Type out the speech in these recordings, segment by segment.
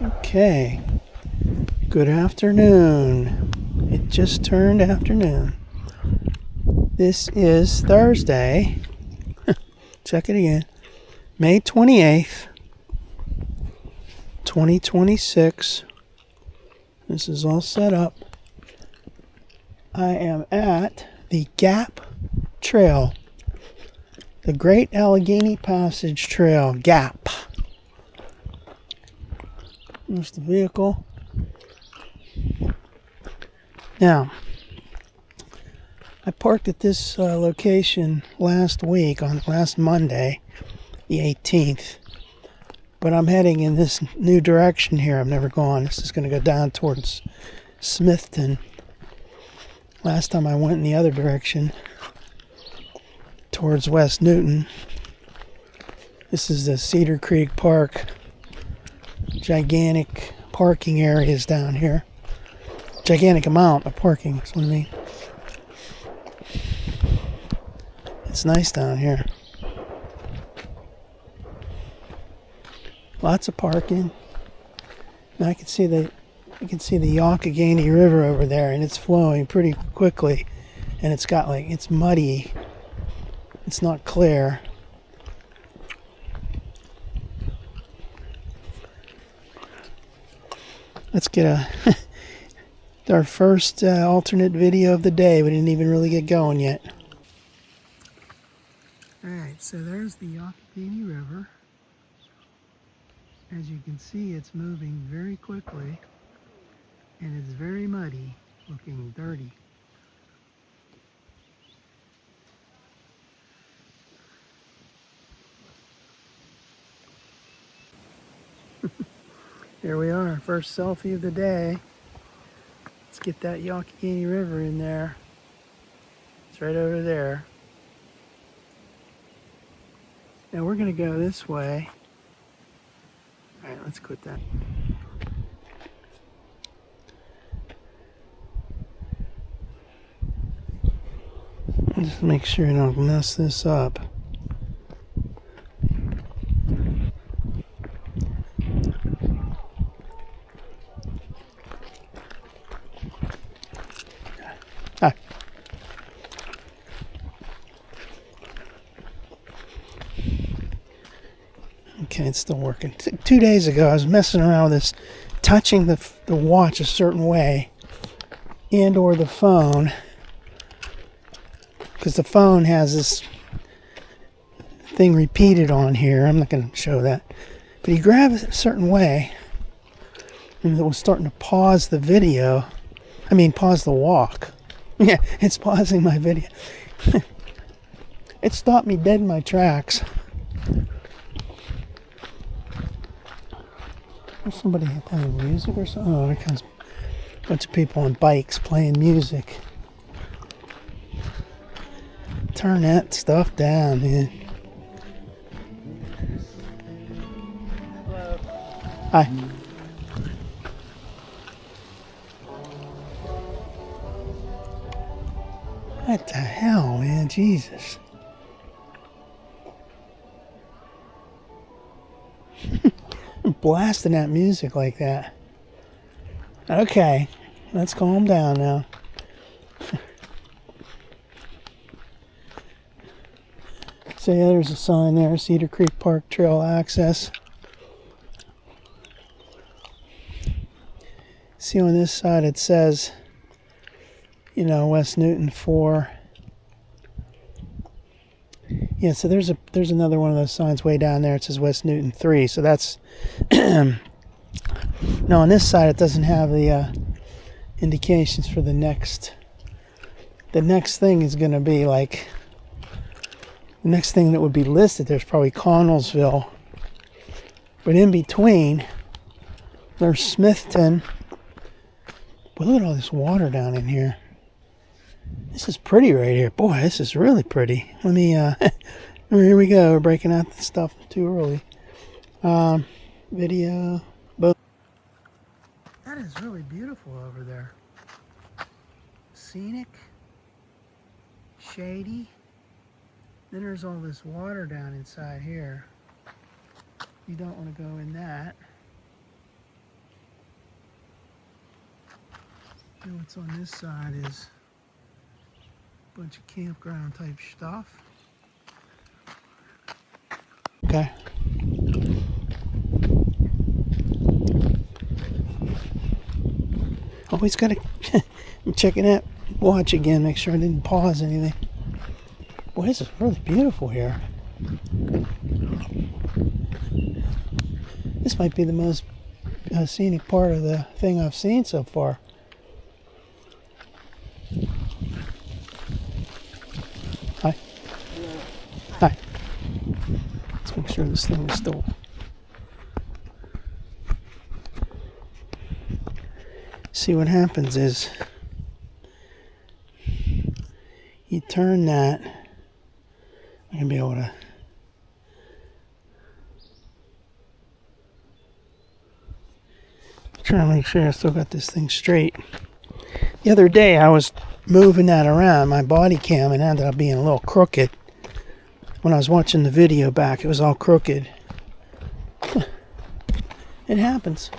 Okay, good afternoon. It just turned afternoon. This is Thursday. Check it again. May 28th, 2026. This is all set up. I am at the Gap Trail. The Great Allegheny Passage Trail, Gap. There's the vehicle. Now, I parked at this location last Monday, the 18th. But I'm heading in this new direction here. I've never gone. This is going to go down towards Smithton. Last time I went in the other direction, towards West Newton. This is the Cedar Creek Park. Gigantic parking areas down here. Gigantic amount of parking, that's what I mean. It's nice down here. Lots of parking. Now I can see the Youghiogheny River over there, and it's flowing pretty quickly. And it's got it's muddy. It's not clear. Let's get our first alternate video of the day. We didn't even really get going yet. Alright, so there's the Youghiogheny River. As you can see, it's moving very quickly, and it's very muddy, looking dirty. Here we are, first selfie of the day. Let's get that Youghiogheny River in there. It's right over there. Now we're going to go this way. Alright, let's quit that. Just make sure you don't mess this up. Okay, it's still working. 2 days ago, I was messing around with this, touching the watch a certain way, and or the phone, because the phone has this thing repeated on here. I'm not going to show that, but you grab it a certain way, and it was starting to pause the video. I mean, pause the walk. Yeah, it's pausing my video. It stopped me dead in my tracks. There's somebody playing music or something. Oh, there comes a bunch of people on bikes playing music. Turn that stuff down, man. Hello. Hi. What the hell, man? Jesus. Blasting that music like that. Okay, let's calm down now. So yeah, there's a sign there, Cedar Creek Park Trail Access. See on this side it says, West Newton 4. Yeah, so there's another one of those signs way down there. It says West Newton 3. So that's no, on this side it doesn't have the indications for the next. The next thing is going to be the next thing that would be listed. There's probably Connellsville, but in between there's Smithton. But look at all this water down in here. This is pretty right here. Boy, this is really pretty. Let me, here we go. We're breaking out the stuff too early. Video. Boom. That is really beautiful over there. Scenic. Shady. Then there's all this water down inside here. You don't want to go in that. And what's on this side is a bunch of campground type stuff. Okay. Always gotta I'm checking that watch again, make sure I didn't pause anything. Boy, this is really beautiful here. This might be the most scenic part of the thing I've seen so far. Hi. Hi. Let's make sure this thing is still. See, what happens is you turn that. I'm gonna be able to. Trying to make sure I still got this thing straight. The other day I was moving that around, my body cam, and ended up being a little crooked. When I was watching the video back, it was all crooked. It happens.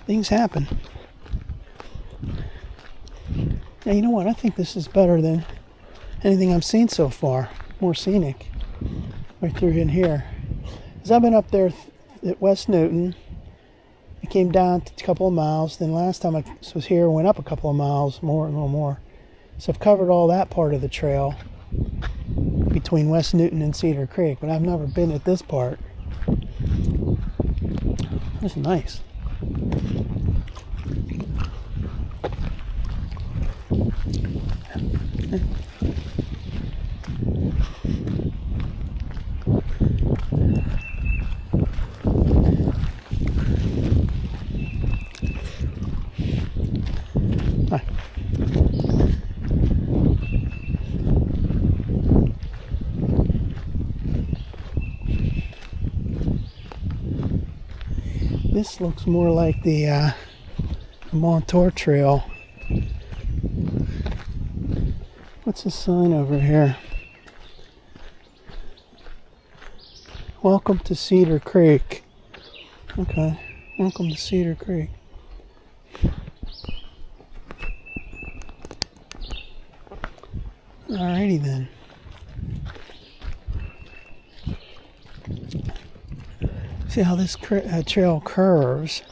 Things happen. Now, you know what? I think this is better than anything I've seen so far. More scenic. Right through in here. Because I've been up there at West Newton. I came down a couple of miles. Then last time I was here, went up a couple of miles, a little more. So I've covered all that part of the trail between West Newton and Cedar Creek, but I've never been at this part. This is nice. Hi. This looks more like the Montour Trail. What's the sign over here? Welcome to Cedar Creek. Okay, welcome to Cedar Creek. Alrighty then. See how this trail curves,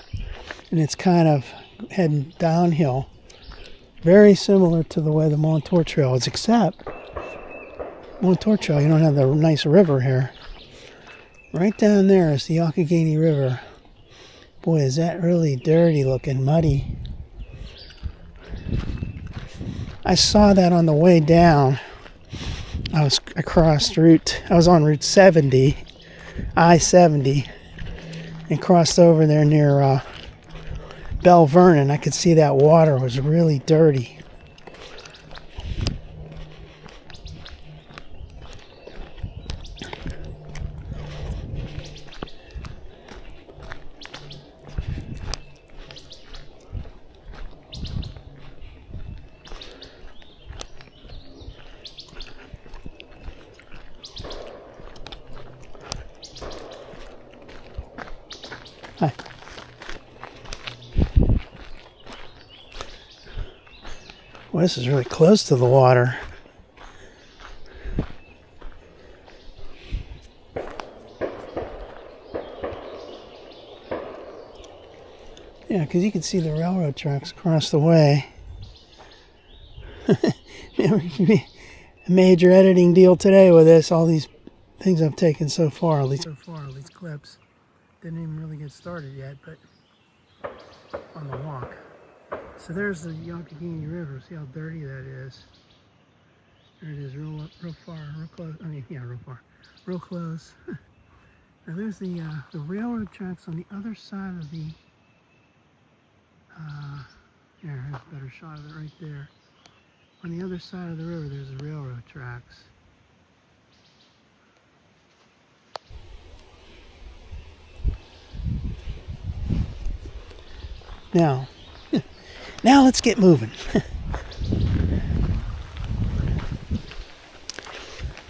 and it's kind of heading downhill. Very similar to the way the Montour Trail is, except Montour Trail, you don't have the nice river here. Right down there is the Youghiogheny River. Boy, is that really dirty looking, muddy. I saw that on the way down. I was on Route 70, I-70, and crossed over there near Bell Vernon. I could see that water was really dirty. Hi. Well, this is really close to the water. Yeah, because you can see the railroad tracks across the way. A major editing deal today with this. All these things I've taken so far, all these clips. Didn't even really get started yet, but on the walk. So there's the Youghiogheny River. See how dirty that is? There it is, real far, real close. I mean, yeah, real far, real close. Now there's the railroad tracks on the other side of the. Here's a better shot of it right there. On the other side of the river, there's the railroad tracks. Now let's get moving.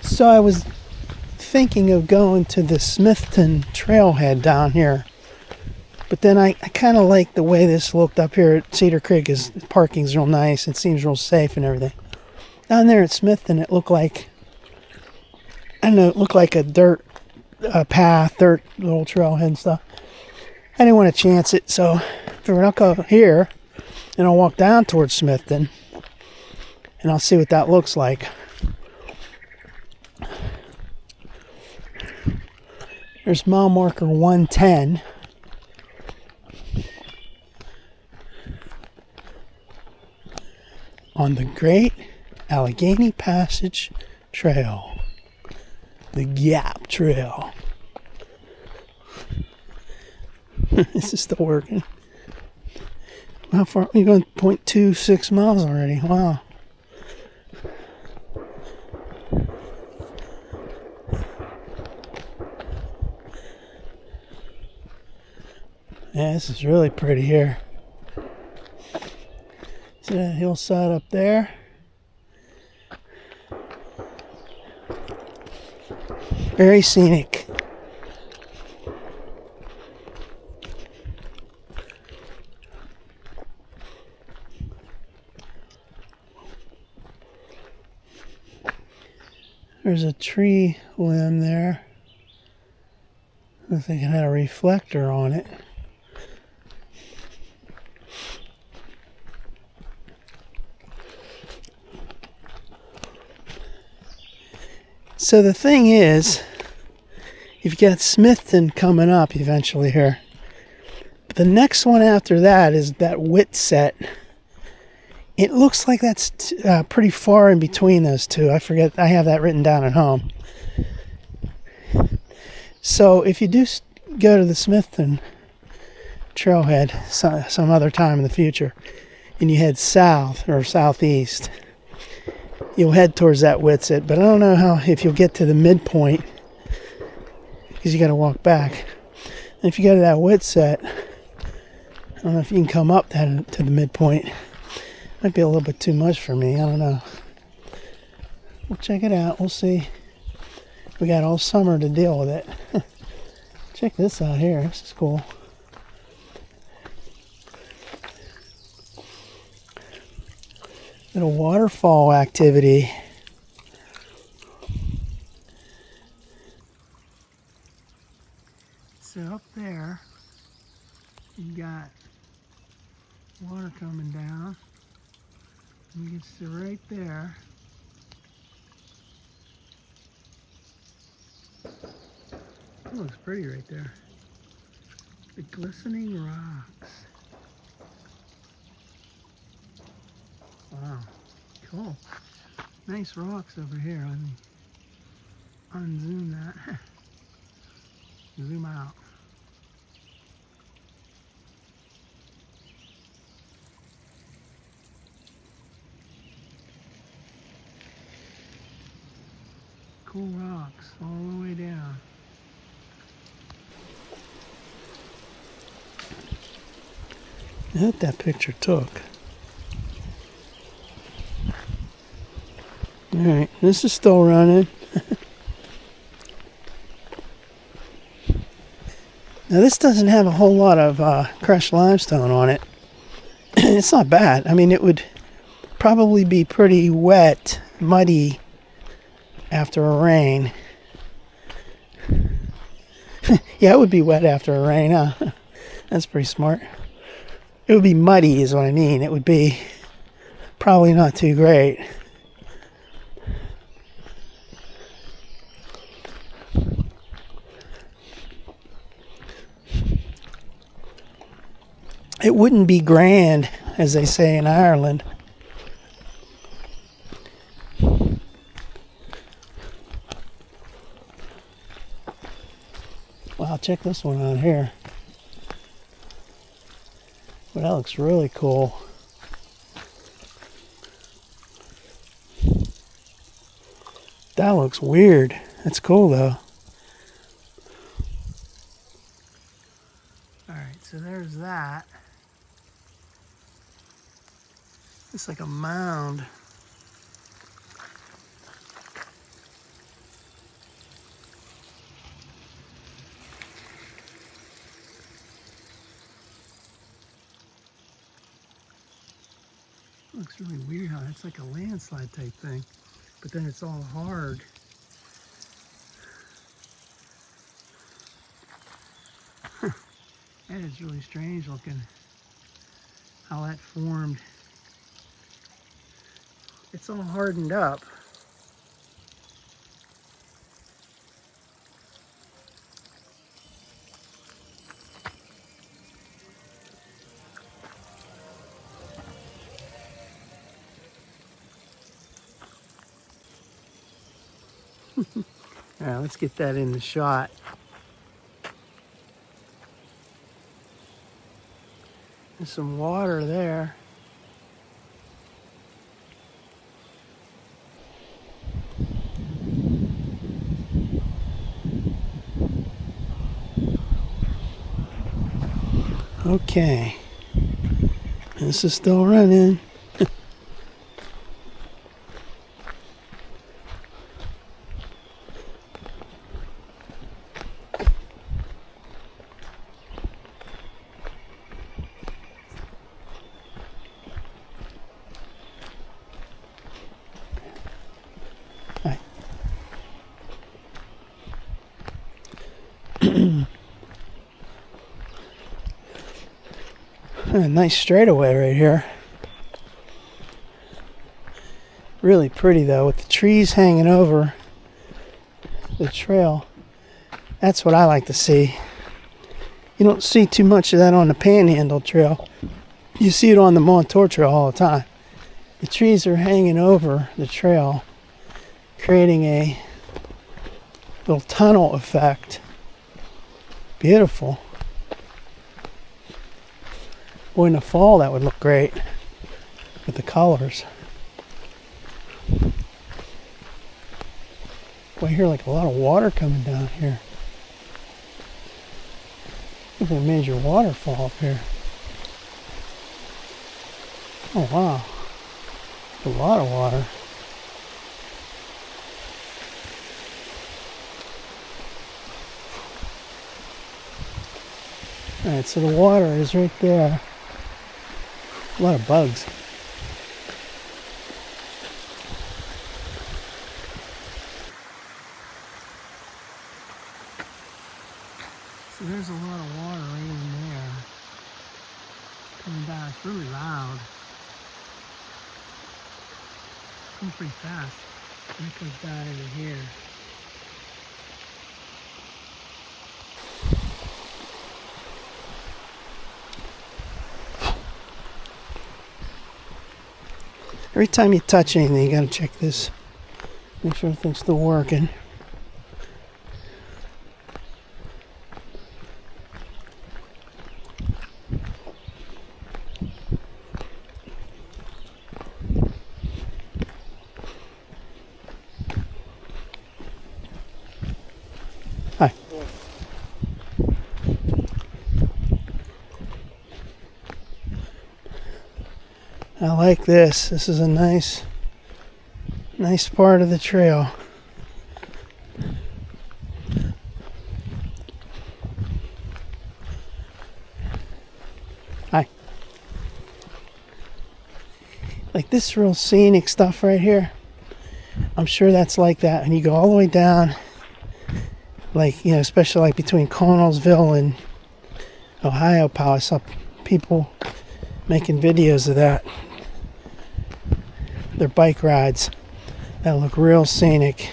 So I was thinking of going to the Smithton trailhead down here But then I kind of like the way this looked up here at Cedar Creek. Is parking's real nice. It seems real safe and everything. Down there at Smithton, it looked like, I don't know, it looked like a dirt path, dirt little trailhead and stuff. I didn't want to chance it, so I figured I'll go here and I'll walk down towards Smithton and I'll see what that looks like. There's mile marker 110. On the Great Allegheny Passage Trail. The Gap Trail. This is still working. How far? You're going 0.26 miles already. Wow. Yeah, this is really pretty here. See that hillside up there? Very scenic. There's a tree limb there. I think it had a reflector on it. So the thing is, you've got Smithton coming up eventually here. But the next one after that is that Whitset. It looks like that's pretty far in between those two. I forget, I have that written down at home. So if you do go to the Smithton trailhead some other time in the future, and you head south or southeast, you'll head towards that Whitset, but I don't know if you'll get to the midpoint because you got to walk back. And if you go to that Whitset, I don't know if you can come up to the midpoint. Might be a little bit too much for me. I don't know. We'll check it out. We'll see. We got all summer to deal with it. Check this out here. This is cool. Little waterfall activity. So up there, you got water coming down. And it gets to right there. It looks pretty right there. The glistening rocks. Wow, cool. Nice rocks over here. Let me unzoom that. Zoom out. Cool rocks all the way down. I hope that picture took. Alright, this is still running. Now this doesn't have a whole lot of crushed limestone on it. It's not bad. I mean, it would probably be pretty wet, muddy after a rain. Yeah, it would be wet after a rain, huh? That's pretty smart. It would be muddy is what I mean. It would be probably not too great. It wouldn't be grand, as they say in Ireland. Wow, check this one out here. Well, that looks really cool. That looks weird. That's cool though. Alright, so there's that. It's like a mound. Looks really weird how that's like a landslide type thing, but then it's all hard. That is really strange looking, how that formed. It's all hardened up. All right, let's get that in the shot. There's some water there. Okay, this is still running. A nice straightaway right here. Really pretty though, with the trees hanging over the trail. That's what I like to see. You don't see too much of that on the Panhandle Trail. You see it on the Montour Trail all the time. The trees are hanging over the trail, creating a little tunnel effect. Beautiful. Boy, in the fall that would look great with the colors. Boy, I hear like a lot of water coming down here. There's a major waterfall up here. Oh wow, a lot of water. Alright, so the water is right there. A lot of bugs. So there's a lot of water right in there. Coming down, it's really loud. Comes pretty fast. And it comes down into here. Every time you touch anything, you gotta check this. Make sure everything's still working. Hi. I like this. This is a nice part of the trail. Hi. Like this real scenic stuff right here. I'm sure that's like that. And you go all the way down, like, you know, especially like between Connellsville and Ohio Power. I saw people making videos of that. Their bike rides that look real scenic.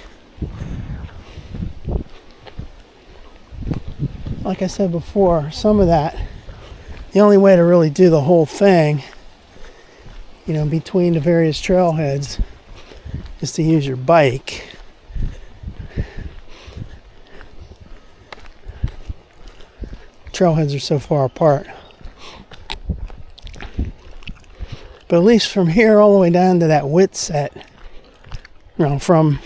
Like I said before, some of that, the only way to really do the whole thing, you know, between the various trailheads, is to use your bike. Trailheads are so far apart. But at least from here all the way down to that Whitset, you know, from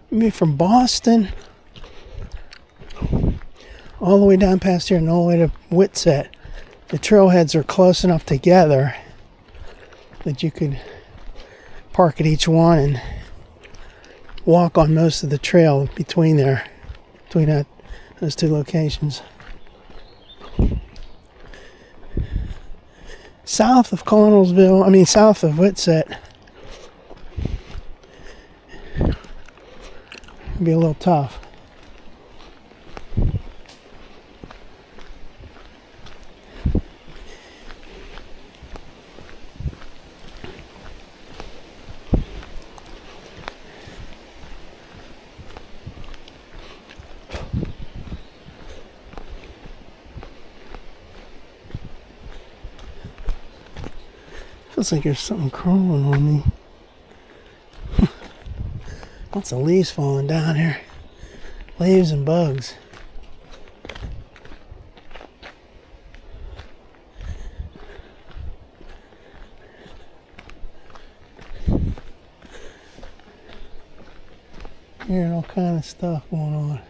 maybe from Boston all the way down past here and all the way to Whitset, the trailheads are close enough together that you could park at each one and walk on most of the trail between those two locations. south of south of Whitsett, it'd be a little tough. Feels like there's something crawling on me. Lots of leaves falling down here. Leaves and bugs. Hearing all kind of stuff going on.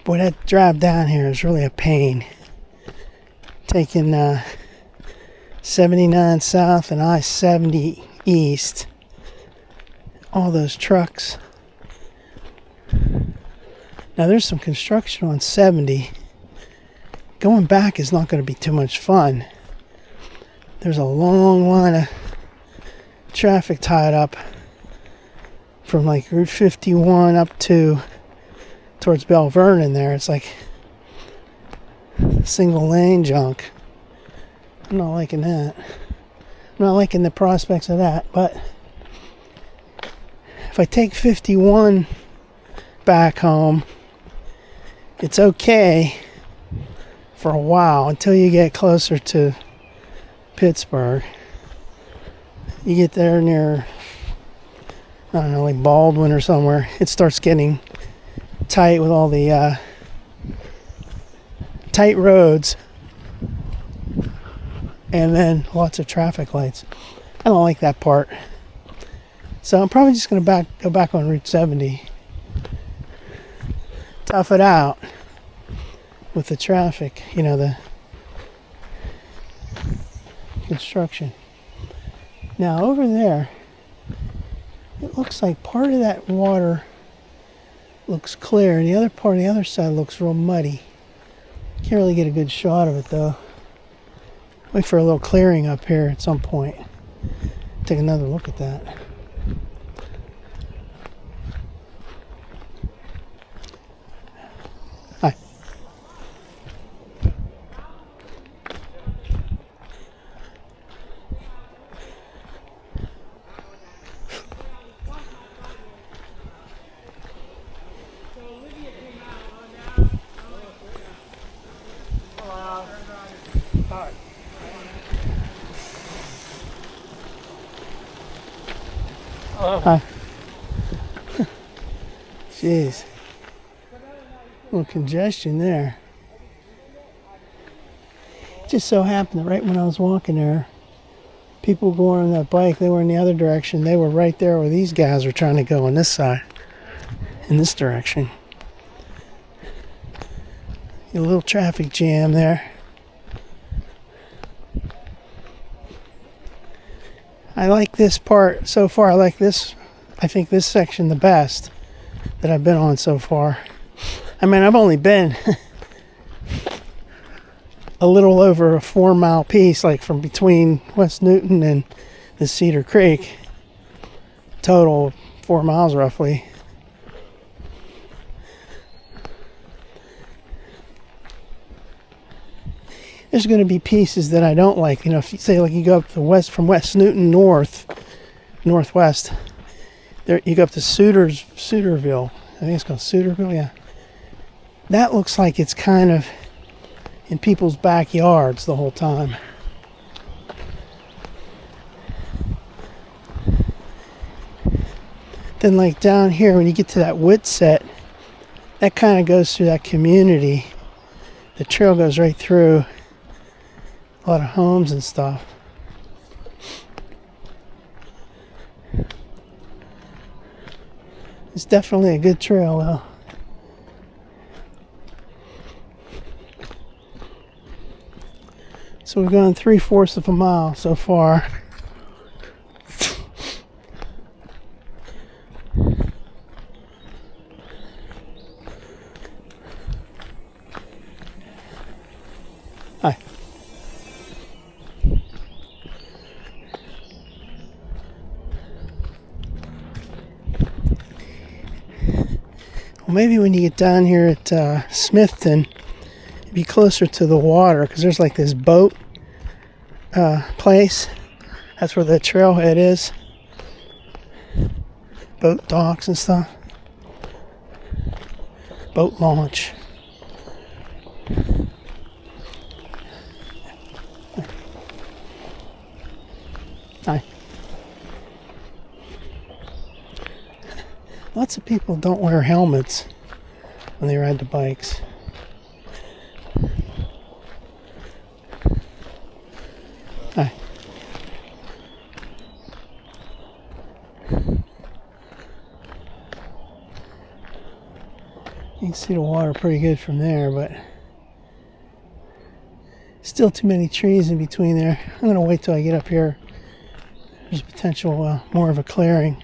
Boy, that drive down here is really a pain. Taking 79 south and I-70 east. All those trucks. Now there's some construction on 70. Going back is not going to be too much fun. There's a long line of traffic tied up from like Route 51 up to towards Bell Vernon there. It's like single lane junk. I'm not liking that. I'm not liking the prospects of that, but if I take 51 back home, it's okay for a while until you get closer to Pittsburgh. You get there near, I don't know, like Baldwin or somewhere, it starts getting tight with all the tight roads and then lots of traffic lights. I don't like that part, so I'm probably just going to go back on Route 70, tough it out with the traffic, you know, the construction. Now over there, it looks like part of that water looks clear, and the other part on the other side looks real muddy. Can't really get a good shot of it though. Wait for a little clearing up here at some point. Take another look at that. Hi. Hi. Jeez. A little congestion there. It just so happened that right when I was walking there, people going on that bike, they were in the other direction. They were right there where these guys were trying to go on this side, in this direction. A little traffic jam there. I like this part so far. I think this section the best that I've been on so far. I mean, I've only been a little over a 4-mile piece, like from between West Newton and the Cedar Creek. Total 4 miles roughly. There's going to be pieces that I don't like. You know, if you say like you go up to from West Newton northwest, there you go up to Suterville. I think it's called Suterville, yeah. That looks like it's kind of in people's backyards the whole time. Then like down here, when you get to that Whitsett, that kind of goes through that community. The trail goes right through a lot of homes and stuff. It's definitely a good trail though. So we've gone 3/4 of a mile so far. Well, maybe when you get down here at Smithton, you'd be closer to the water, because there's like this boat place. That's where the trailhead is. Boat docks and stuff. Boat launch. Hi. Lots of people don't wear helmets when they ride the bikes. Hi. You can see the water pretty good from there, but still too many trees in between there. I'm going to wait till I get up here. There's potential more of a clearing.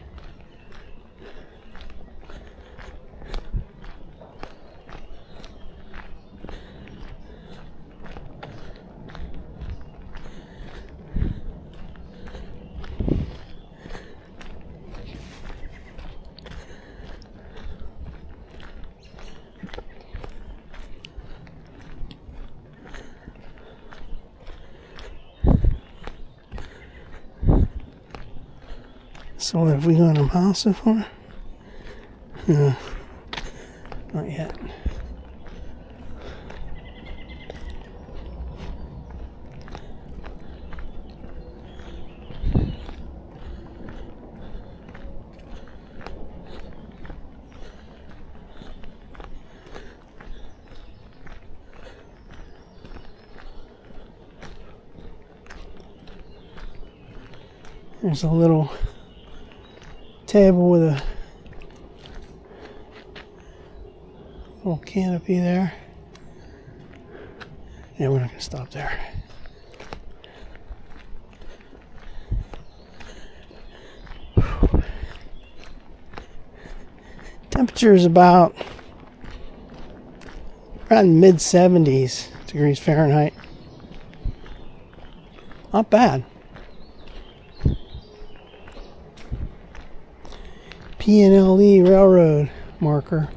So have we gone a mile so far? No, not yet. There's a little table with a little canopy there. Yeah, we're not going to stop there. Temperature is about around mid 70s degrees Fahrenheit. Not bad. P&LE railroad marker.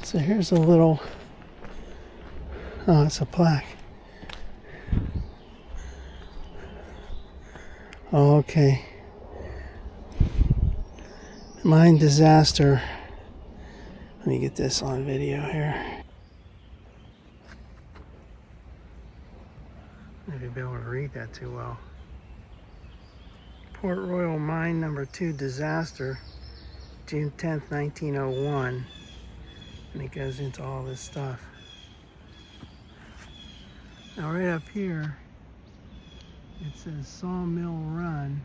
So here's a little, oh, it's a plaque. Oh, okay. Mine disaster. Let me get this on video here. Maybe be able to read that too well. Port Royal Mine Number 2 disaster, June 10th, 1901. And it goes into all this stuff. Now right up here, it says Sawmill Run.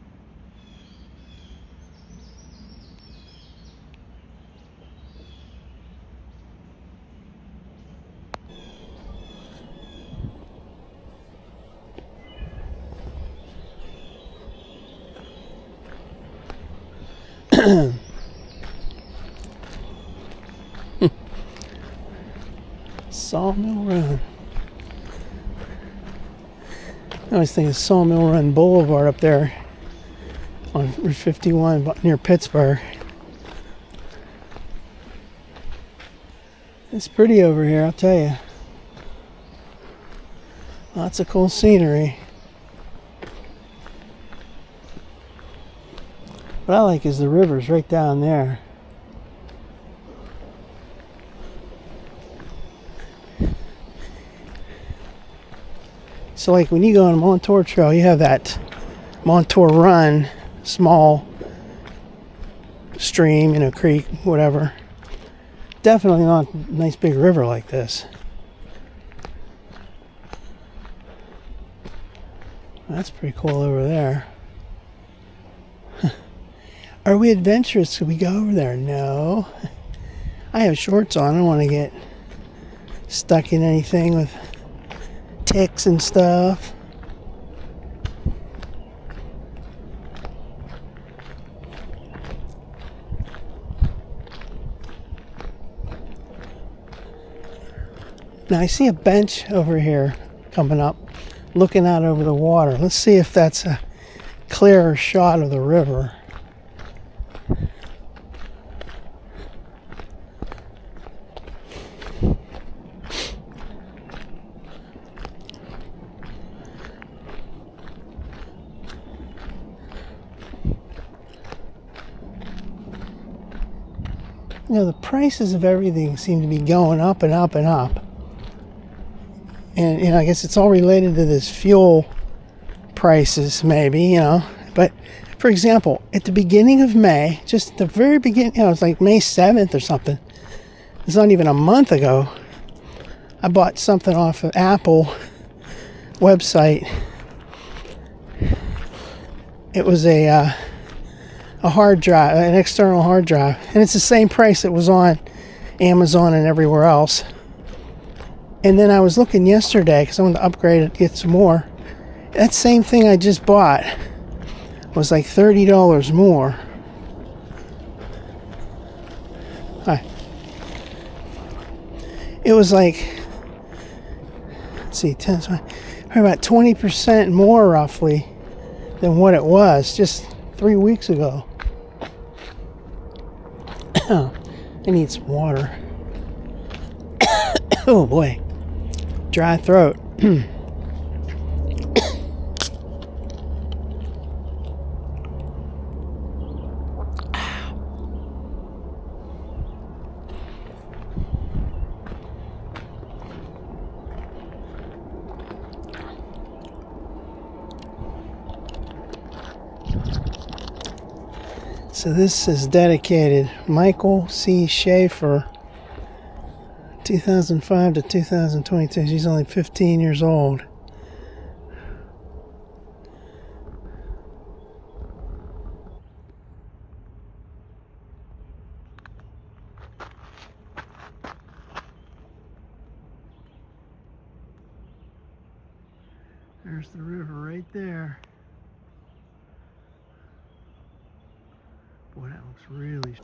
Sawmill Run. I always think of Sawmill Run Boulevard up there on Route 51 near Pittsburgh. It's pretty over here, I'll tell you. Lots of cool scenery. What I like is the river's right down there. So like when you go on a Montour Trail, you have that Montour Run, small stream, creek, whatever. Definitely not a nice big river like this. That's pretty cool over there. Are we adventurous? Could we go over there? No. I have shorts on. I don't want to get stuck in anything with ticks and stuff. Now I see a bench over here coming up, looking out over the water. Let's see if that's a clearer shot of the river. You know, the prices of everything seem to be going up and up and up. And, you know, I guess it's all related to this fuel prices, maybe, you know. But, for example, at the beginning of May, just at the very beginning, you know, it's like May 7th or something. It's not even a month ago. I bought something off of Apple website. It was a hard drive, an external hard drive, and it's the same price it was on Amazon and everywhere else. And then I was looking yesterday because I wanted to upgrade it, get some more. That same thing I just bought was like $30 more. Hi. It was like, let's see, 10, about 20% more roughly than what it was just 3 weeks ago. I need some water. Oh boy, dry throat. So this is dedicated Michael C. Schaefer, 2005 to 2022. She's only 15 years old. There's the river right there. Boy, that looks really...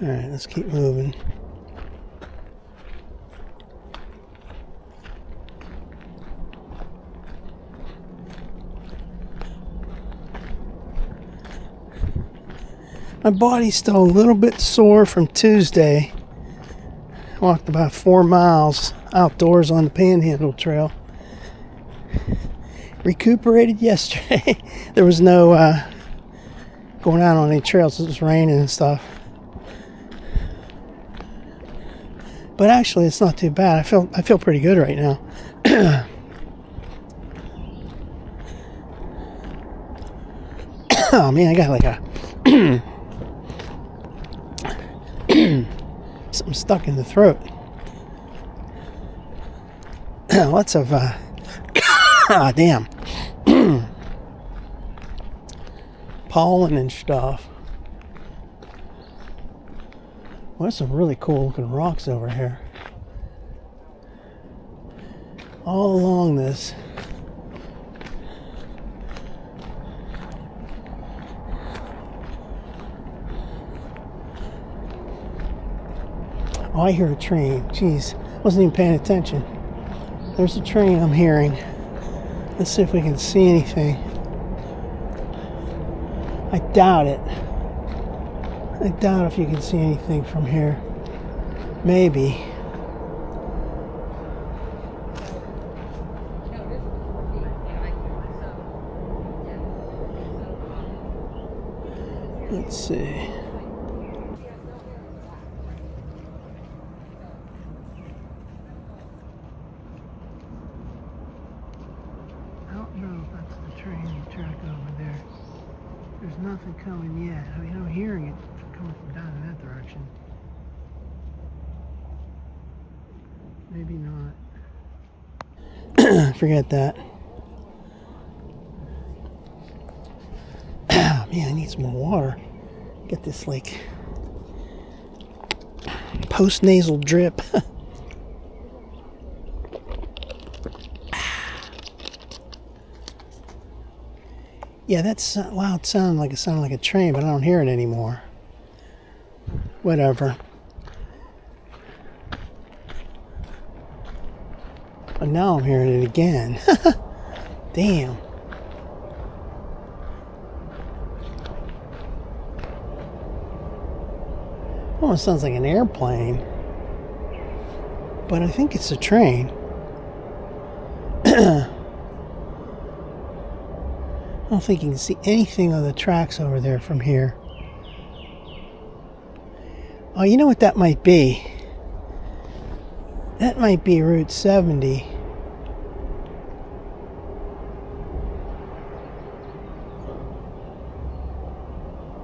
Alright, let's keep moving. My body's still a little bit sore from Tuesday. Walked about 4 miles outdoors on the Panhandle Trail. Recuperated yesterday. There was no going out on any trails. It was raining and stuff. But actually, it's not too bad. I feel pretty good right now. Oh man, I got like a something stuck in the throat. Lots of ah damn pollen and stuff. Well, there's some really cool looking rocks over here. All along this. Oh, I hear a train. Jeez, wasn't even paying attention. There's a train I'm hearing. Let's see if we can see anything. I doubt it. I doubt if you can see anything from here. Maybe. Let's see. I don't know if that's the train track over there. There's nothing coming yet. I mean, I'm hearing it coming from down in that direction. Maybe not. Forget that. Man, I need some more water. Get this like post-nasal drip. Yeah, that's loud sound like it sounded like a train, but I don't hear it anymore. whatever. But now I'm hearing it again. Damn. Almost sounds like an airplane. But I think it's a train. I don't think you can see anything on the tracks over there from here. Oh, you know what that might be? That might be Route 70.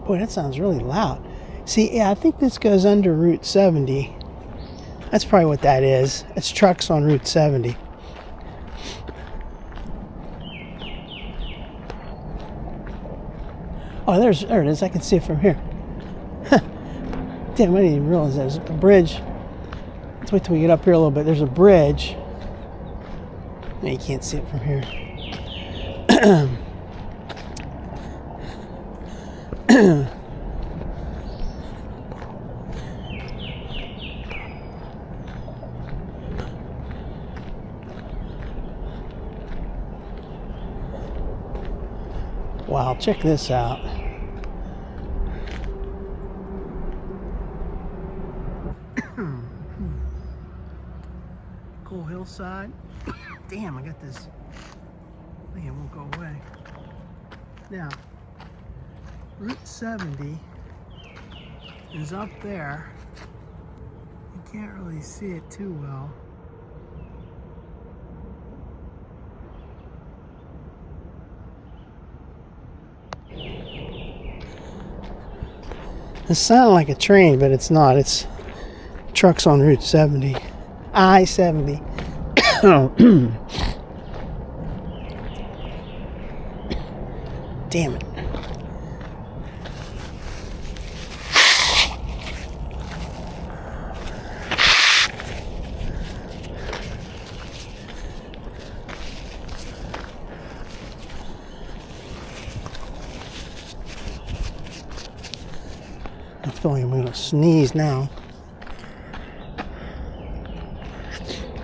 Boy, that sounds really loud. See, yeah, I think this goes under Route 70. That's probably what that is. It's trucks on Route 70. Oh, there it is. I can see it from here. Damn, I didn't even realize there's a bridge. Let's wait till we get up here a little bit. There's a bridge. No, you can't see it from here. Wow, check this out. Cool hillside. Damn, I got this thing, it won't go away. Now, Route 70 is up there. You can't really see it too well. It sounded like a train, but it's not. It's trucks on Route 70. I-70. Damn it. I feel like I'm going to sneeze now.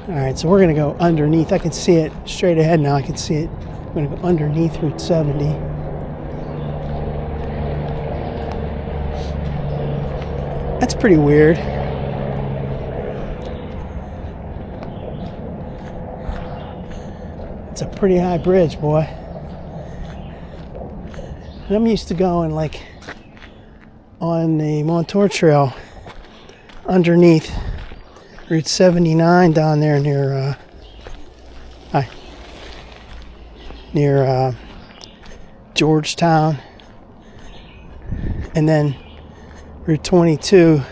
Alright, so we're going to go underneath. I can see it straight ahead now. I can see it. I'm going to go underneath Route 70. That's pretty weird. It's a pretty high bridge, boy. And I'm used to going like on the Montour Trail underneath Route 79 down there near Georgetown, and then Route 22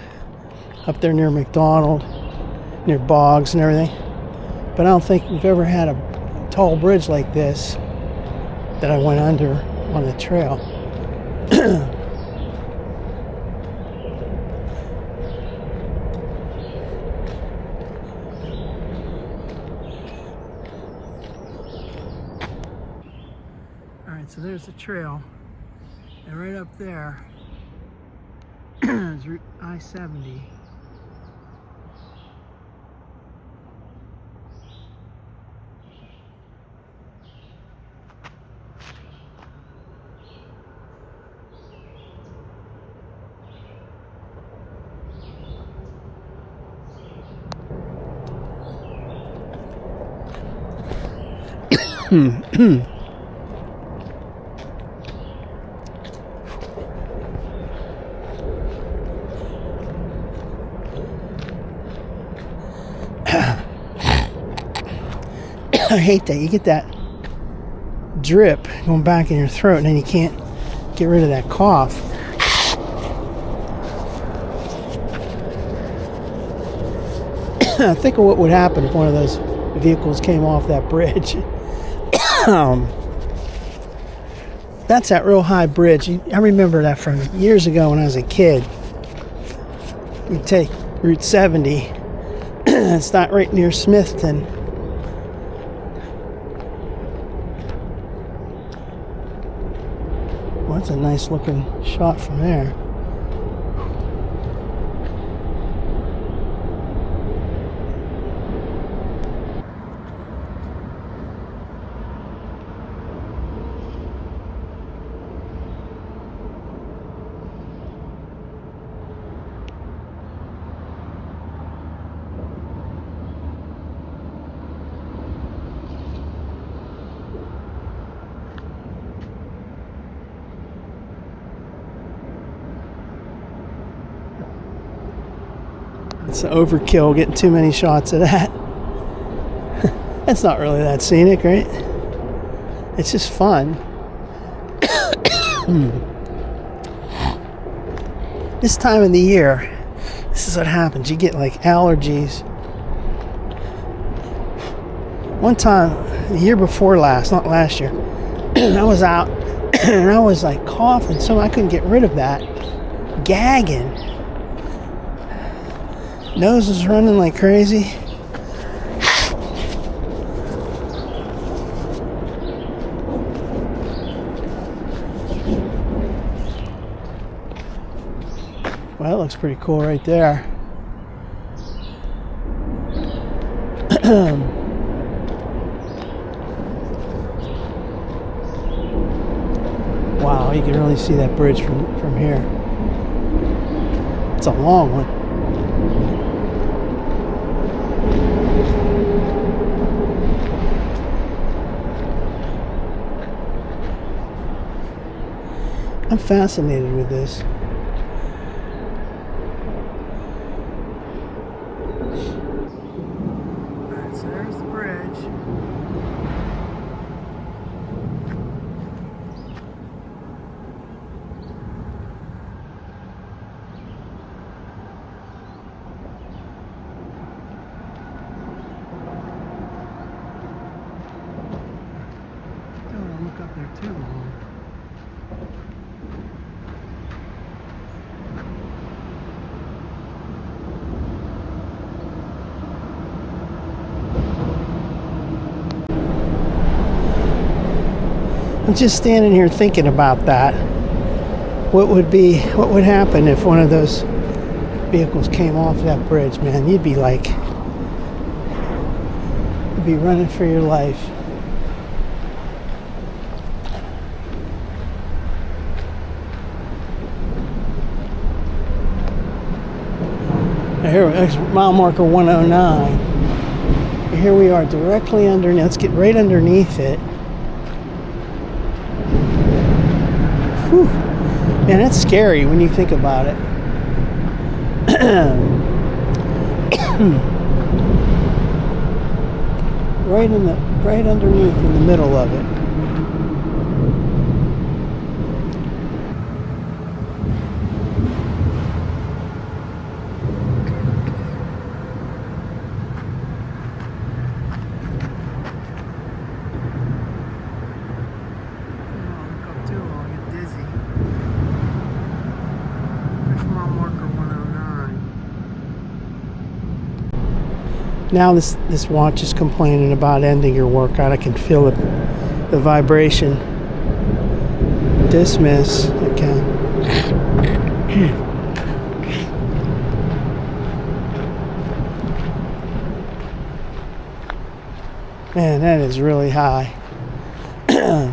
up there near McDonald, near Boggs and everything. But I don't think we've ever had a tall bridge like this that I went under on the trail. So there's the trail, and right up there is Route I-70. I hate that. You get that drip going back in your throat and then you can't get rid of that cough. Think of what would happen if one of those vehicles came off that bridge. That's that real high bridge. I remember that from years ago when I was a kid. You'd take Route 70. It's not right near Smithton. Well, that's a nice looking shot from there. It's an overkill, getting too many shots of that. That's not really that scenic, right? It's just fun. This time of the year, this is what happens. You get like allergies. One time, the year before last, not last year, I was out and I was like coughing, so I couldn't get rid of that. Gagging. Nose was running like crazy. Well, that looks pretty cool right there. Wow, you can really see that bridge from here. It's a long one. I'm fascinated with this. Alright, so there's the bridge. Don't want to look up there too long. I'm just standing here thinking about that. What would happen if one of those vehicles came off that bridge, man? You'd be running for your life. Now here, mile marker 109. Here we are directly underneath. Let's get right underneath it. Whew. Man, that's scary when you think about it. right underneath in the middle of it. Now this watch is complaining about ending your workout. I can feel the vibration. Dismiss. Okay. Man, that is really high. Now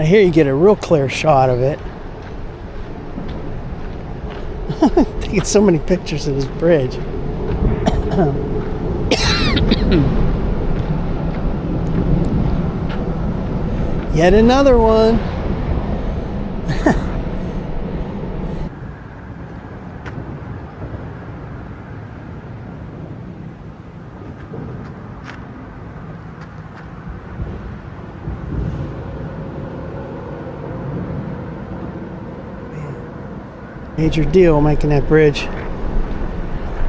here you get a real clear shot of it. Taking so many pictures of this bridge. Yet another one. Major deal making that bridge.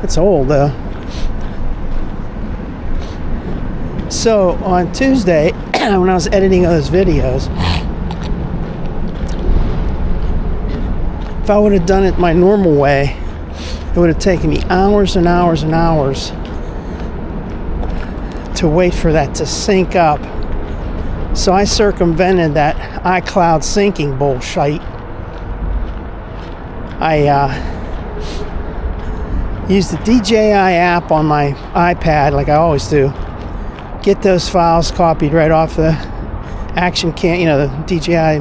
It's old though. So on Tuesday, when I was editing those videos, if I would have done it my normal way, it would have taken me hours and hours and hours to wait for that to sync up. So I circumvented that iCloud syncing bullshit. I used the DJI app on my iPad like I always do. Get those files copied right off the action cam, the DJI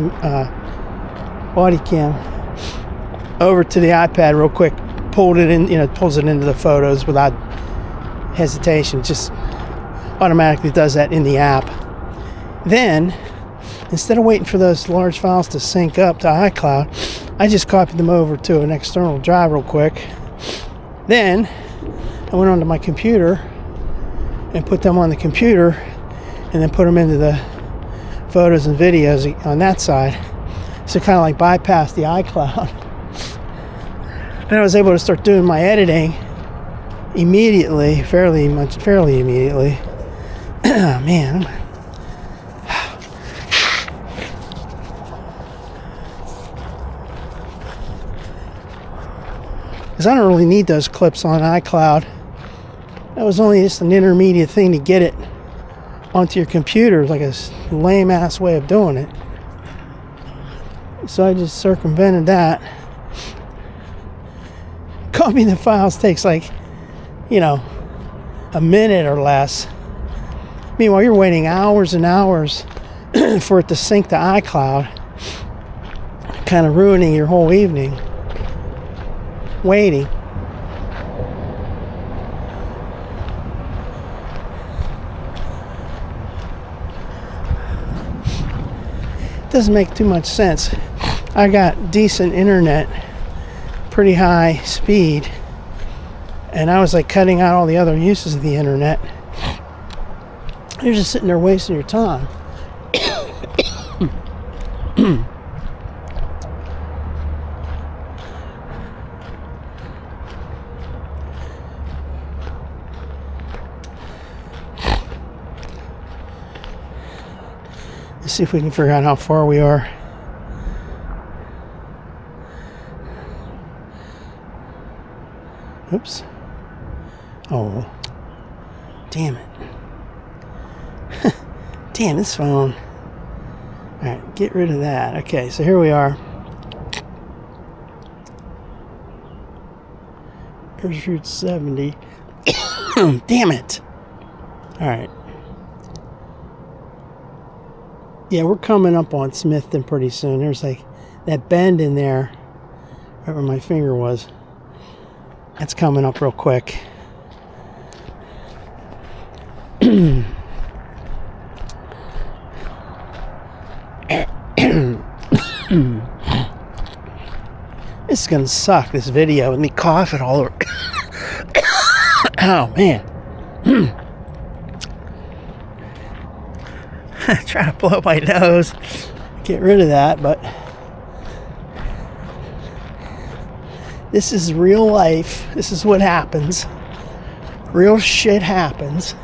body cam, over to the iPad real quick. Pulled it in, pulls it into the photos without hesitation. Just automatically does that in the app. Then, instead of waiting for those large files to sync up to iCloud, I just copied them over to an external drive real quick, Then I went onto my computer and put them on the computer, and then put them into the photos and videos on that side. So kind of like bypass the iCloud. Then I was able to start doing my editing immediately, fairly immediately. Man. Because I don't really need those clips on iCloud. That was only just an intermediate thing to get it onto your computer, like a lame ass way of doing it. So I just circumvented that. Copying the files takes like, a minute or less. Meanwhile, you're waiting hours and hours for it to sync to iCloud, kind of ruining your whole evening waiting. Doesn't make too much sense. I got decent internet, pretty high speed, and I was like cutting out all the other uses of the internet. You're just sitting there wasting your time. Let's see if we can figure out how far we are. Oops. Oh. Damn it. Damn this phone. Alright, get rid of that. Okay, so here we are. Here's Route 70. Damn it. Alright. Yeah, we're coming up on Smithton pretty soon. There's like that bend in there, right where my finger was. That's coming up real quick. This is gonna suck, this video, with me coughing all over. Oh man. Try to blow my nose, get rid of that, but this is real life. This is what happens. Real shit happens.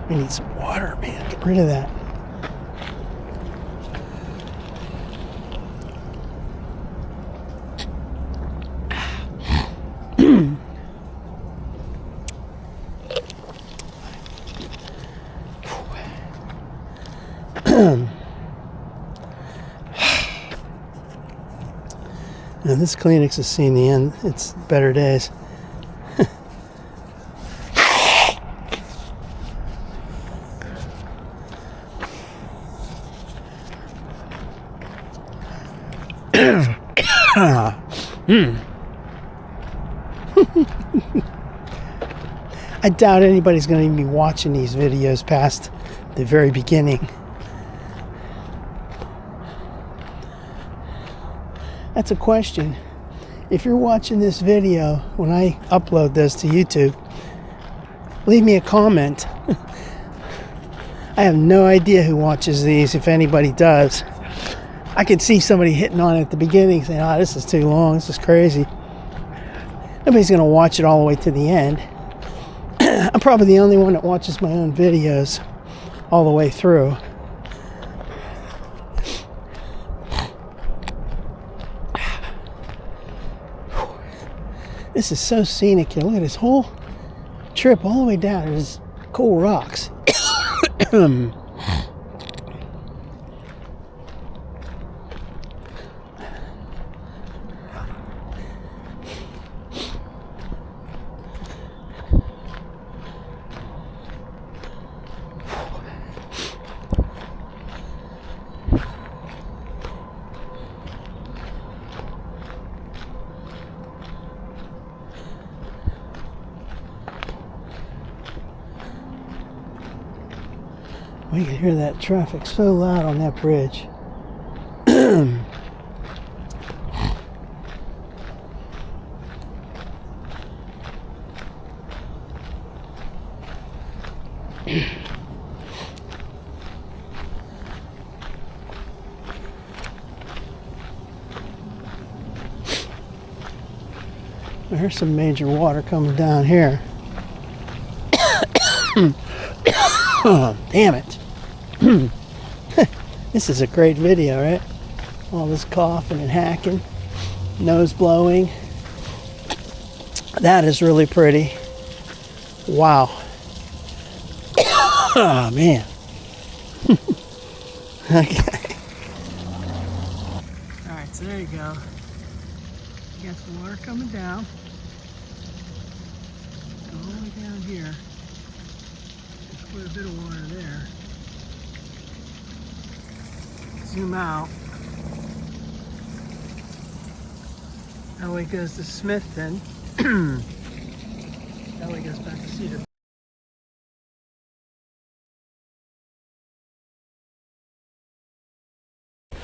We need some water, man. Get rid of that. Now this Kleenex has seen the end. It's better days. I doubt anybody's going to even be watching these videos past the very beginning. That's a question. If you're watching this video when I upload this to YouTube, leave me a comment. I have no idea who watches these, if anybody does. I could see somebody hitting on it at the beginning saying, oh, this is too long, this is crazy. Nobody's going to watch it all the way to the end. I'm probably the only one that watches my own videos all the way through. This is so scenic here. Look at this whole trip all the way down. There's cool rocks. We can hear that traffic so loud on that bridge. There's some major water coming down here. Oh, damn it. This is a great video, right? All this coughing and hacking, nose blowing. That is really pretty. Wow. Oh, man. Okay. Alright, so there you go. You got some water coming down. All the way down here. There's quite a bit of water there. Zoom out. That way goes to Smithton. That way goes back to Cedar. I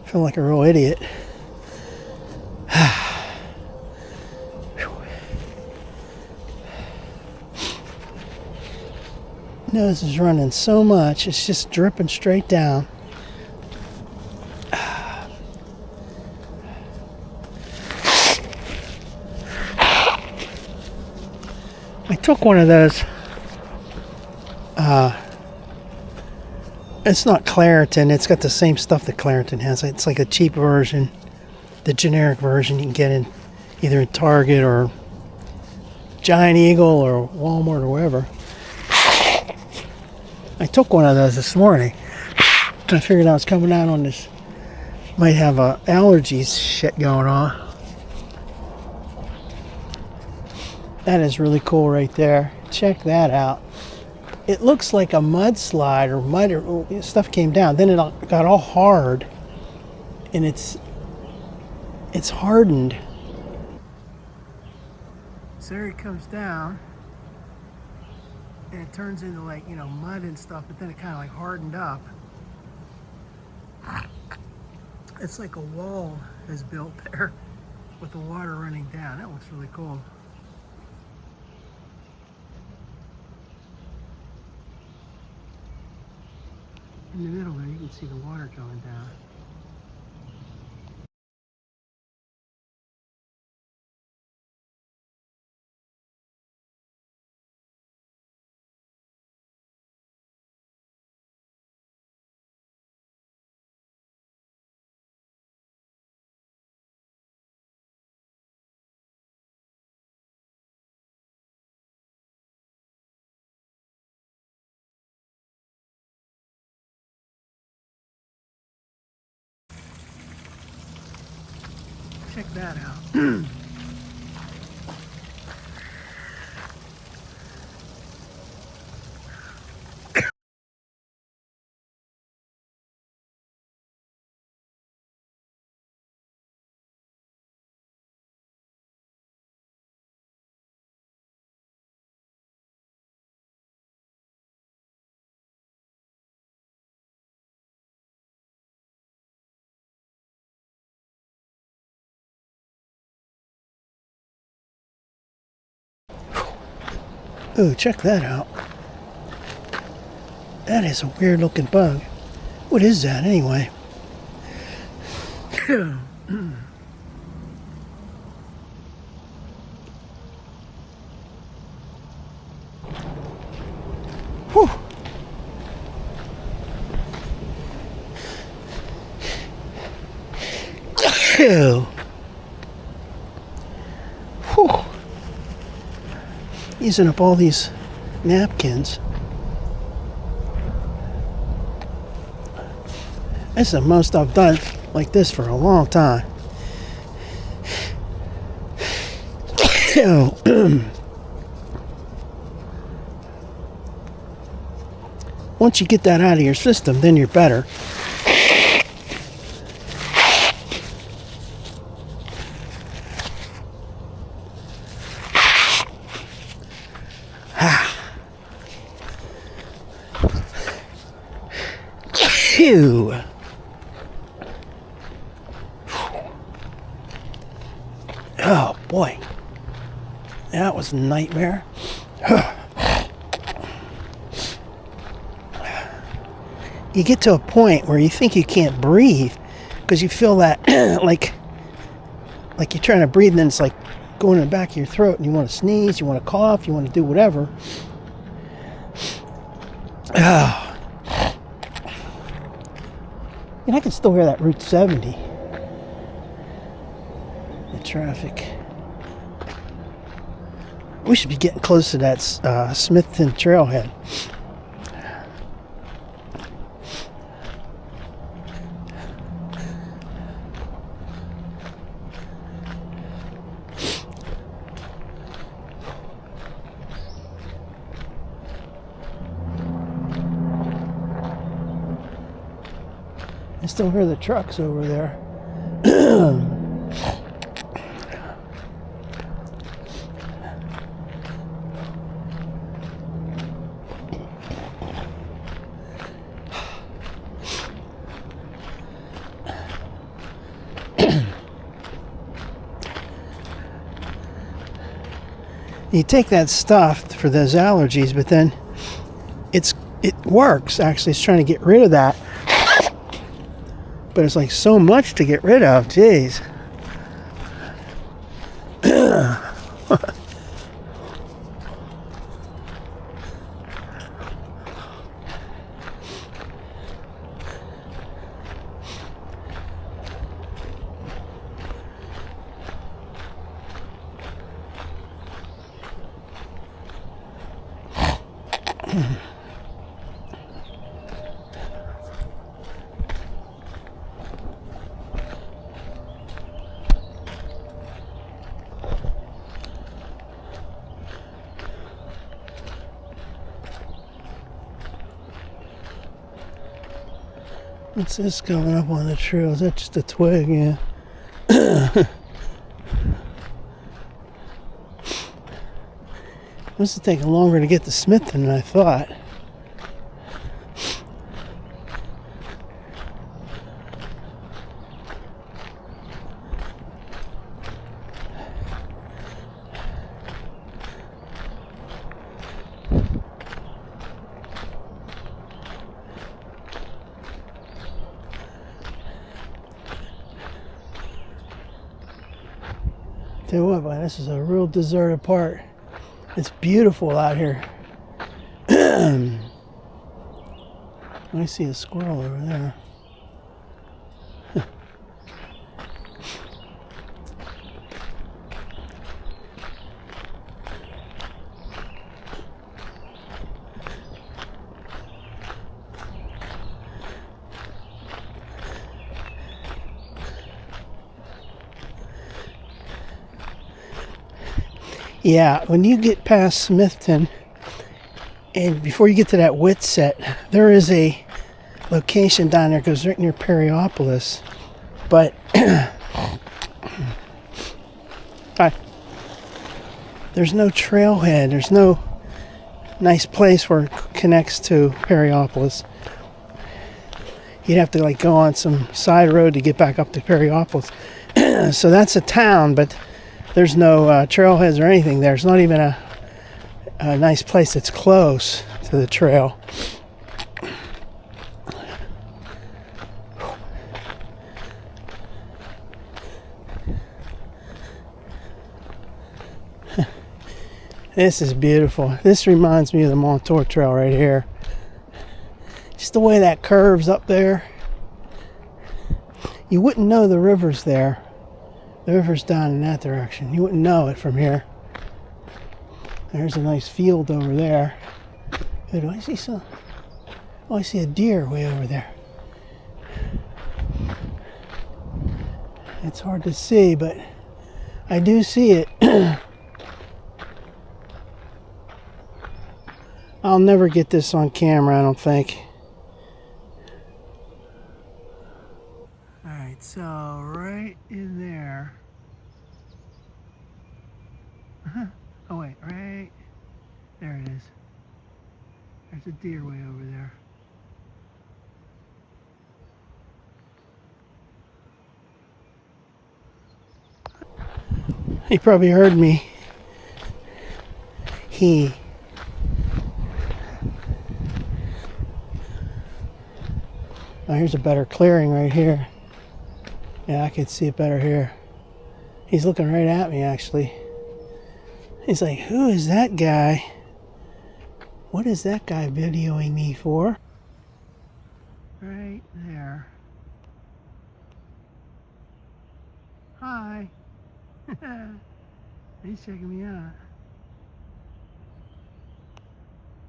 feel like a real idiot. Nose is running so much, it's just dripping straight down. I took one of those. It's not Claritin, it's got the same stuff that Claritin has. It's like a cheap version, the generic version you can get in either at Target or Giant Eagle or Walmart or wherever. I took one of those this morning. I figured I was coming out on this. Might have allergies shit going on. That is really cool right there. Check that out. It looks like a mudslide or mud or stuff came down. Then it got all hard. And it's hardened. So there it comes down. And it turns into like, you know, mud and stuff, but then it kind of like hardened up. It's like a wall is built there with the water running down. That looks really cool. In the middle there, you can see the water going down. Check that out. Ooh, check that out. That is a weird looking bug. What is that anyway? Whew. Ew. Using up all these napkins. This is the most I've done like this for a long time. Once you get that out of your system, then you're better. Phew. Oh boy, that was a nightmare. You get to a point where you think you can't breathe because you feel that like you're trying to breathe and then it's like going in the back of your throat and you want to sneeze, you want to cough, you want to do whatever. And I can still hear that Route 70. The traffic. We should be getting close to that Smithton trailhead. I still hear the trucks over there. You take that stuff for those allergies, but then it works. Actually, it's trying to get rid of that. But it's like so much to get rid of. Jeez. What's this coming up on the trail? Is that just a twig? Yeah. Must have taken longer to get to Smithton than I thought. Tell you what, man, this is a real deserted part. It's beautiful out here. I see a squirrel over there. Yeah, when you get past Smithton and before you get to that Whitset, there is a location down there that goes right near Perryopolis. But there's no trailhead. There's no nice place where it connects to Perryopolis. You'd have to like go on some side road to get back up to Perryopolis. So that's a town, but there's no trailheads or anything there. It's not even a nice place that's close to the trail. This is beautiful. This reminds me of the Montour Trail right here. Just the way that curves up there. You wouldn't know the river's there. The river's down in that direction. You wouldn't know it from here. There's a nice field over there. Oh, do I see some? Oh, I see a deer way over there. It's hard to see, but I do see it. I'll never get this on camera, I don't think. Alright, so right in there. Oh wait, right there it is. There's a deer way over there. He probably heard me. Oh, here's a better clearing right here. Yeah, I can see it better here. He's looking right at me, actually. He's like, who is that guy? What is that guy videoing me for? Right there. Hi. He's checking me out.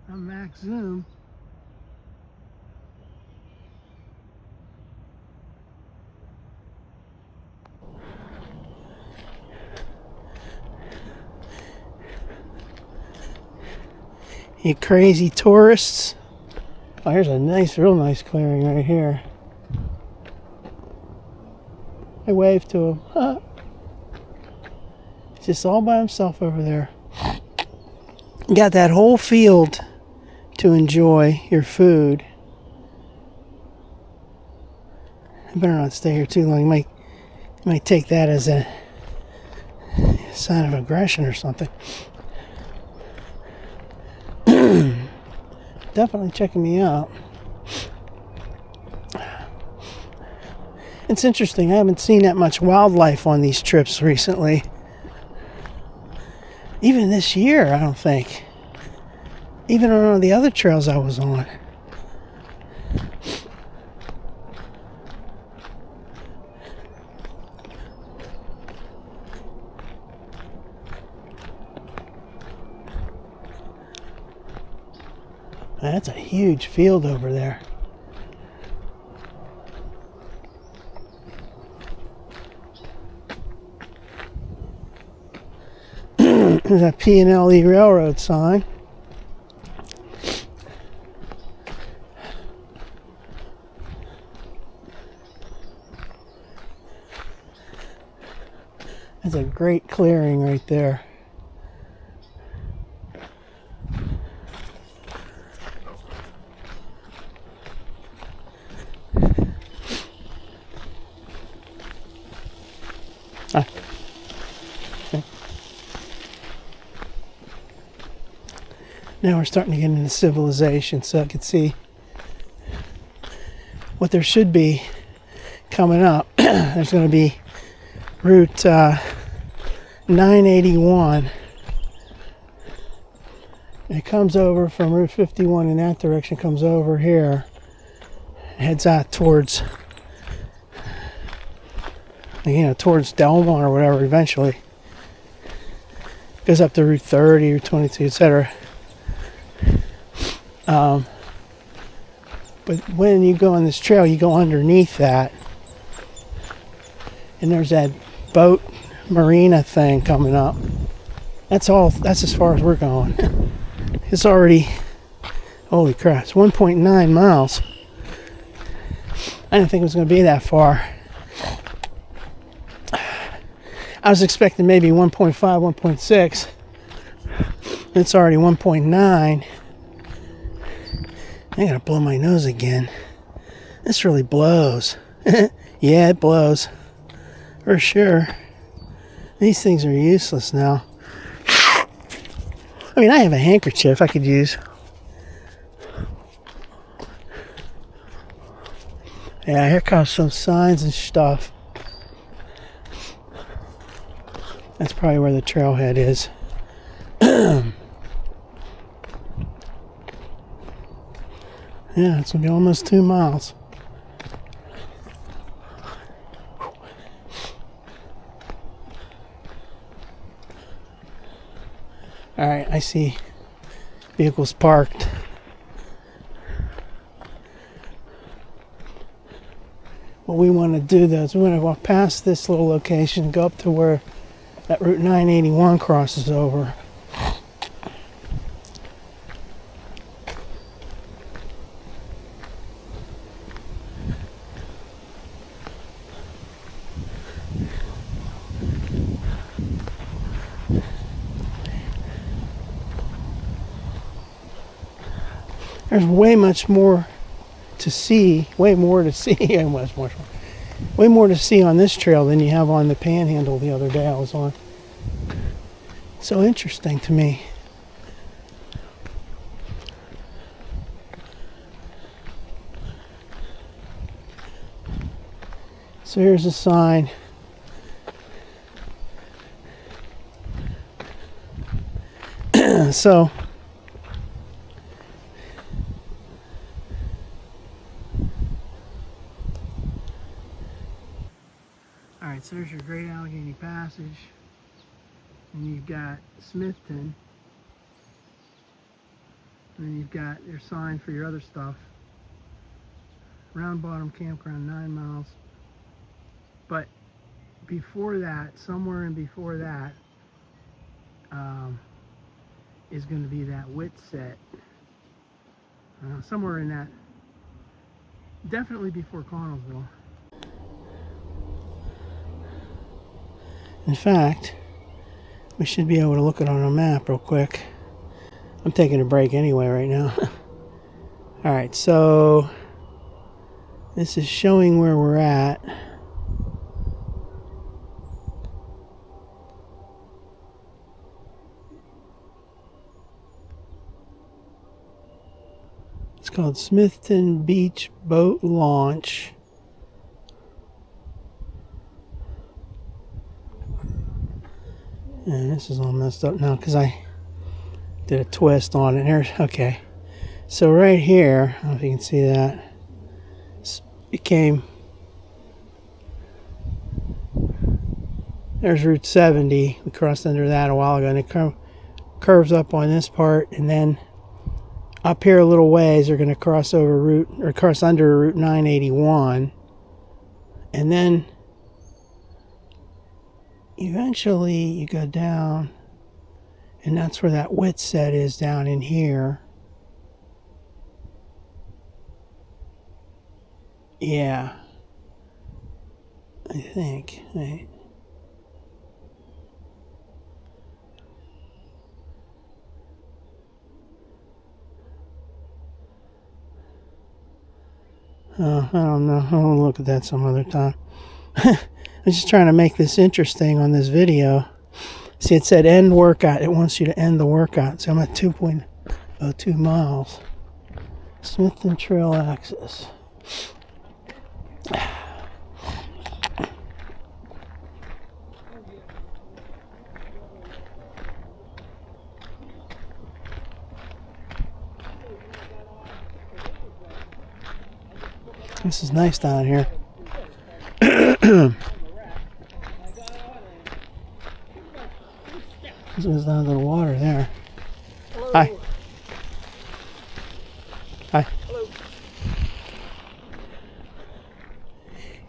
I'm max zoom. You crazy tourists. Oh, here's a nice, real nice clearing right here. I waved to him. Huh. He's just all by himself over there. You got that whole field to enjoy your food. I better not stay here too long. You might take that as a sign of aggression or something. Definitely checking me out. It's interesting, I haven't seen that much wildlife on these trips recently. Even this year, I don't think. Even on the other trails I was on. That's a huge field over there. There's a P&LE Railroad sign. That's a great clearing right there. Ah. Okay. Now we're starting to get into civilization, so I can see what there should be coming up. There's going to be Route 981. It comes over from Route 51 in that direction, comes over here, heads out towards, towards Delmont or whatever eventually. Goes up to Route 30, Route 22, etc. But when you go on this trail, you go underneath that. And there's that boat marina thing coming up. That's as far as we're going. It's already, holy crap, it's 1.9 miles. I didn't think it was going to be that far. I was expecting maybe 1.5, 1.6. It's already 1.9. I gotta blow my nose again. This really blows. Yeah, it blows. For sure. These things are useless now. I mean, I have a handkerchief I could use. Yeah, here comes some signs and stuff. That's probably where the trailhead is. Yeah, it's gonna be almost 2 miles. Alright, I see vehicles parked. What we want to do though is we want to walk past this little location, go up to where that Route 981 crosses over. There's way much more to see, way more to see on this trail than you have on the Panhandle the other day I was on. So interesting to me. So here's a sign. So alright, so there's your Great Allegheny Passage. And you've got Smithton. And then you've got your sign for your other stuff. Round Bottom Campground, 9 miles. But before that, somewhere in before that, is going to be that Whitset. Somewhere in that. Definitely before Connellsville. In fact, we should be able to look it on a map real quick. I'm taking a break anyway right now. Alright, so this is showing where we're at. It's called Smithton Beach Boat Launch. And this is all messed up now because I did a twist on it. Here's, okay. So right here, I don't know if you can see that, it came, there's Route 70. We crossed under that a while ago, and it curves up on this part, and then up here a little ways they're going to cross under Route 981, and then eventually you go down, and that's where that Whitset is, down in here. Yeah, I think. Right. I don't know. I'll look at that some other time. I'm just trying to make this interesting on this video. See, it said end workout. It wants you to end the workout. So I'm at 2.02 miles. Smithton Trail access. This is nice down here. This was down to the water there. Hello. Hi. Hi. Hello.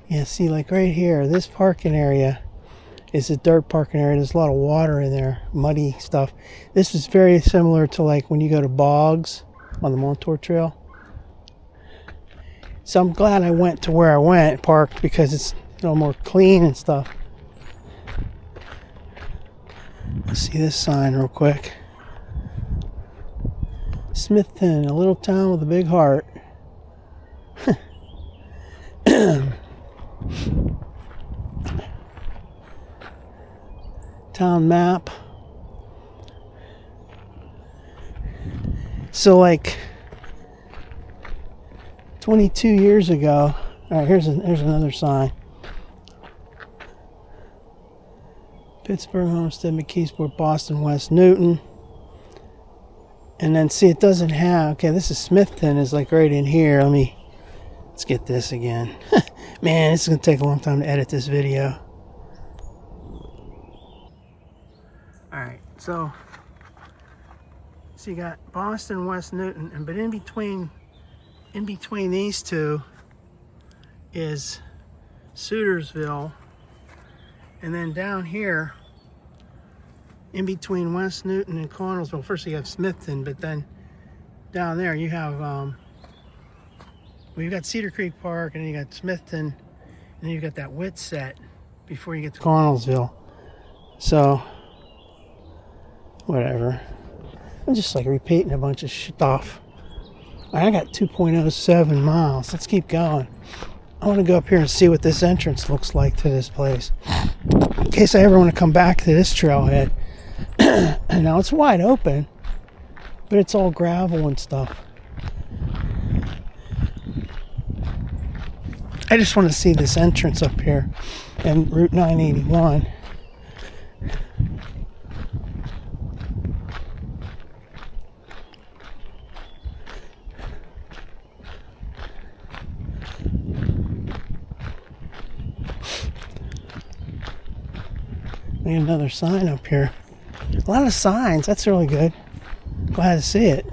Yeah, see, like right here, this parking area is a dirt parking area. There's a lot of water in there, muddy stuff. This is very similar to like when you go to Boggs on the Montour Trail. So I'm glad I went to where I went, parked, because it's a little more clean and stuff. Let's see this sign real quick. Smithton, a little town with a big heart. Town map. So like 22 years ago, all right, here's another sign. Pittsburgh, Homestead, McKeesport, Boston, West Newton. And then see, it doesn't have, okay, this is Smithton, is like right in here. Let's get this again. Man, this is going to take a long time to edit this video. Alright, so So you got Boston, West Newton, and but in between these two is Sutersville, and then down here in between West Newton and Connellsville, first you have Smithton, but then down there you have well, you've got Cedar Creek Park, and then you got Smithton, and then you've got that Whitset before you get to Connellsville. So whatever, I'm just like repeating a bunch of stuff. I got 2.07 miles. Let's keep going. I want to go up here and see what this entrance looks like to this place, in case I ever want to come back to this trailhead. And now it's wide open, but it's all gravel and stuff. I just want to see this entrance up here and Route 981. Maybe another sign up here. A lot of signs. That's really good. Glad to see it.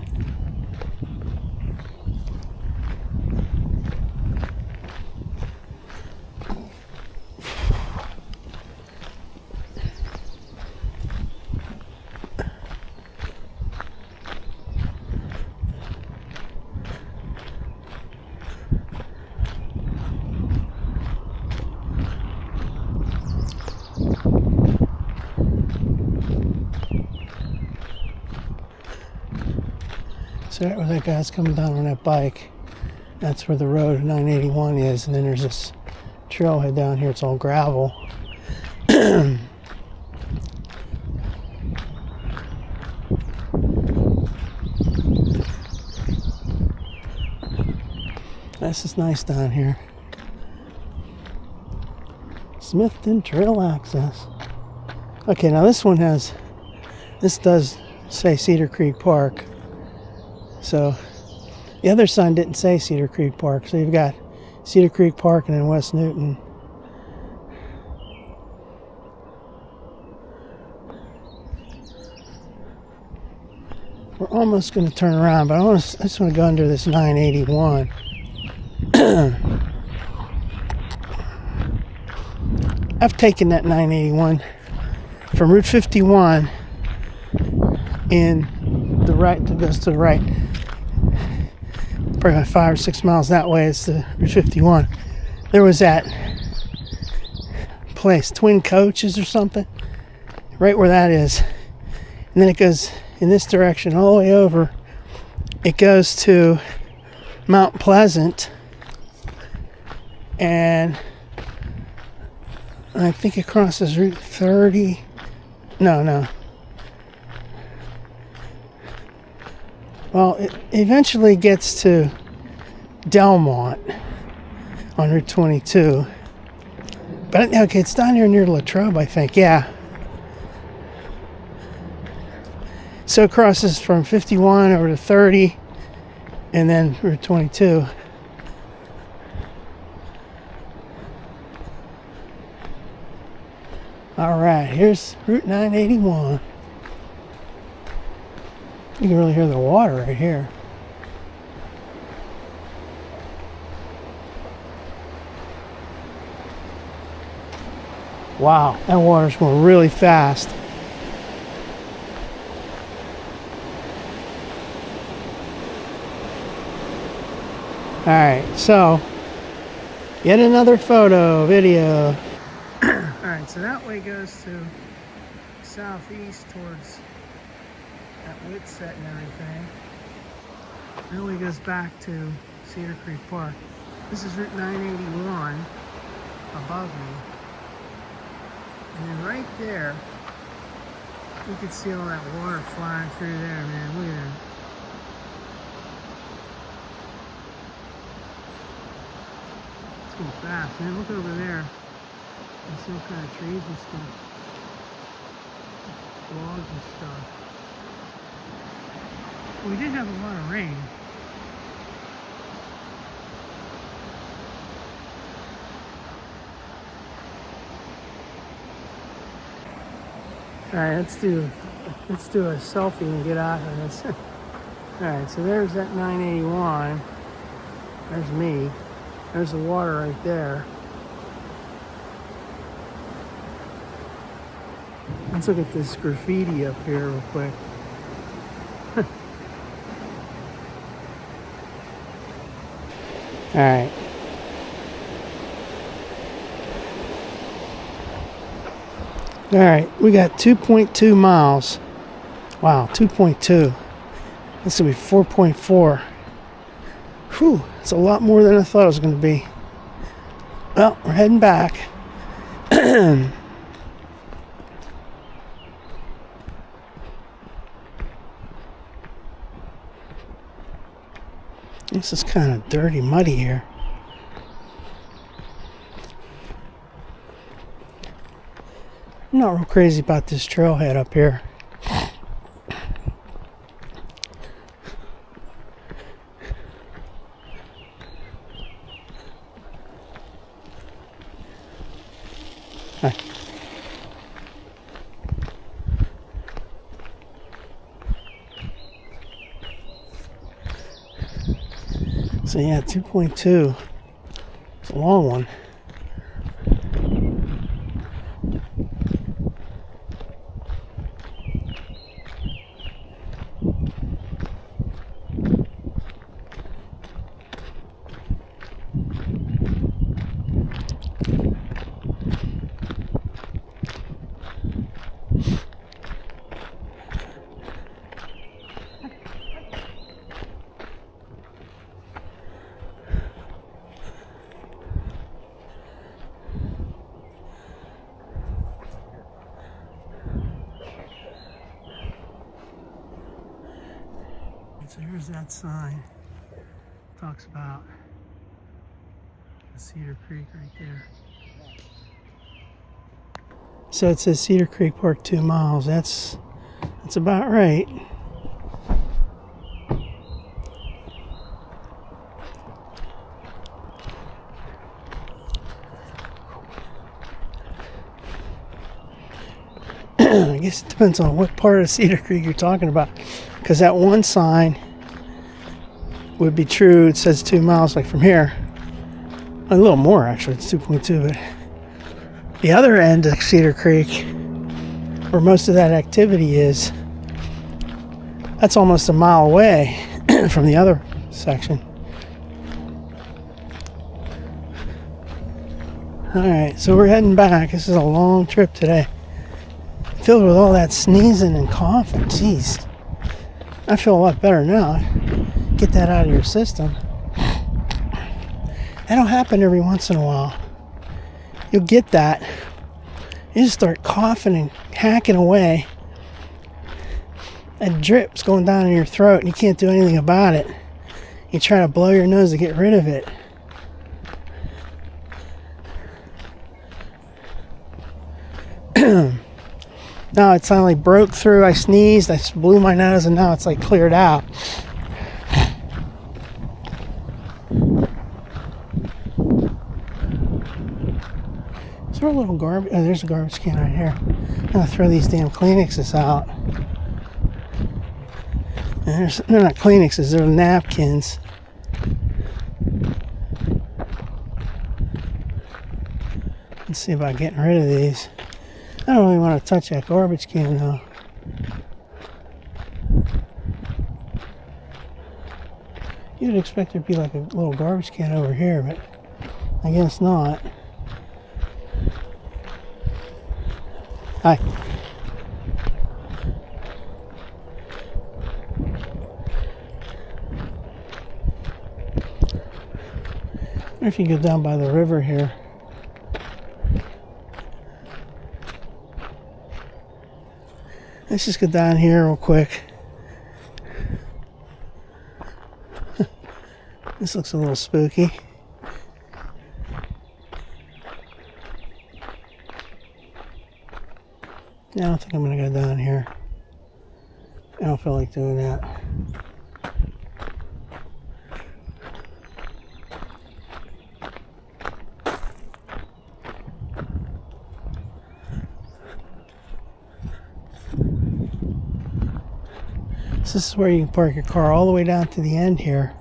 So right where that guy's coming down on that bike, that's where the road 981 is, and then there's this trailhead down here. It's all gravel. This is nice down here. Smithton Trail Access. Okay, now this does say Cedar Creek Park. So the other sign didn't say Cedar Creek Park. So you've got Cedar Creek Park and then West Newton. We're almost going to turn around, but I just want to go under this 981. I've taken that 981 from Route 51 in the right, that goes to the right. Probably about 5 or 6 miles that way. It's the Route 51. There was that place, Twin Coaches or something, right where that is. And then it goes in this direction all the way over. It goes to Mount Pleasant, and I think it crosses Route 30. No. Well, it eventually gets to Delmont on Route 22. But, okay, it's down here near Latrobe, I think. Yeah. So it crosses from 51 over to 30, and then Route 22. All right, here's Route 981. You can really hear the water right here. Wow, that water's going really fast. Alright, so yet another video. Alright, so that way goes to southeast towards that Whitset and everything. That way goes back to Cedar Creek Park. This is Route 981 above me. And then right there, you can see all that water flying through there, man. Look at that. It's going fast, man. Look over there. You see all kind of trees and stuff. Logs and stuff. We did have a lot of rain. Alright, let's do Let's do a selfie and get out of this. Alright, so there's that 981. There's me. There's the water right there. Let's look at this graffiti up here real quick. Alright. Alright, we got 2.2 miles. Wow, 2.2. This will be 4.4. Whew, it's a lot more than I thought it was going to be. Well, we're heading back. This is kind of dirty, muddy here. I'm not real crazy about this trailhead up here. Hi. So yeah, 2.2. It's a long one. So here's that sign. Talks about Cedar Creek right there. So it says Cedar Creek Park 2 miles. That's about right. I guess it depends on what part of Cedar Creek you're talking about. Because that one sign would be true. It says 2 miles, like from here. A little more, actually. It's 2.2. But the other end of Cedar Creek, where most of that activity is, that's almost a mile away from the other section. Alright, so we're heading back. This is a long trip today. Filled with all that sneezing and coughing. Jeez. I feel a lot better now. Get that out of your system. That'll happen every once in a while. You'll get that. You just start coughing and hacking away. That drip's going down in your throat and you can't do anything about it. You try to blow your nose to get rid of it. Now it finally broke through. I sneezed, I blew my nose, and now it's like cleared out. Is there a little garbage? Oh, there's a garbage can right here. I'm gonna throw these damn Kleenexes out. And they're not Kleenexes, they're napkins. Let's see about getting rid of these. I don't really want to touch that garbage can though. You'd expect there'd be like a little garbage can over here, but I guess not. Hi. I wonder if you go down by the river here. Let's just go down here real quick. This looks a little spooky. Yeah, I don't think I'm going to go down here. I don't feel like doing that. So this is where you can park your car all the way down to the end here.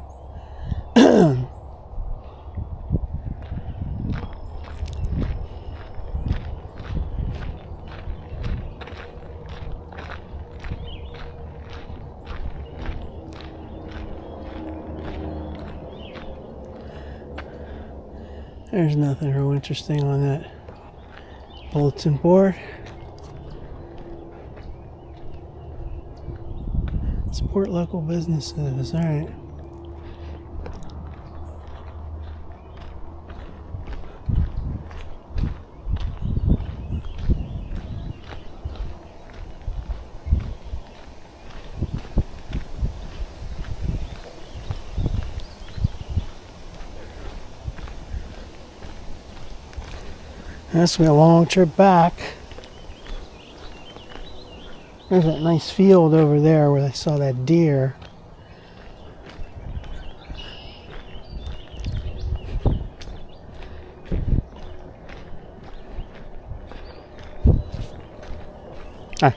There's nothing real interesting on that bulletin board. Support local businesses. All right. That's gonna be a long trip back. There's that nice field over there where I saw that deer. Hi.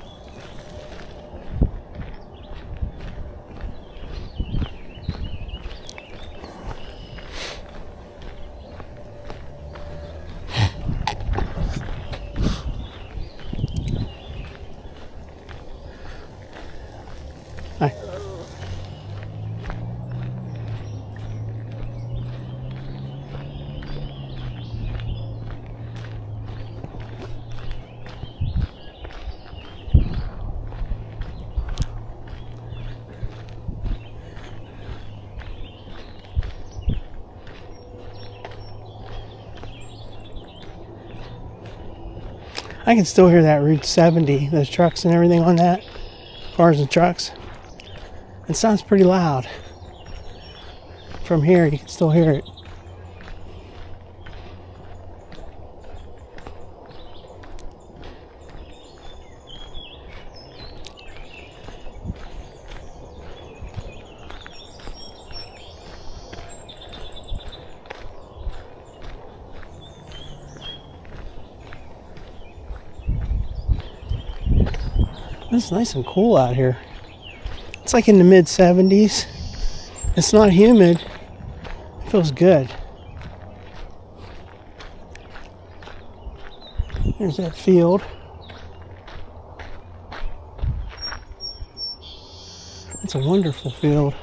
Hi. I can still hear that Route 70, those trucks and everything on that, cars and trucks. It sounds pretty loud. From here, you can still hear it. It's nice and cool out here. It's like in the mid 70s. It's not humid. It feels good. There's that field. It's a wonderful field.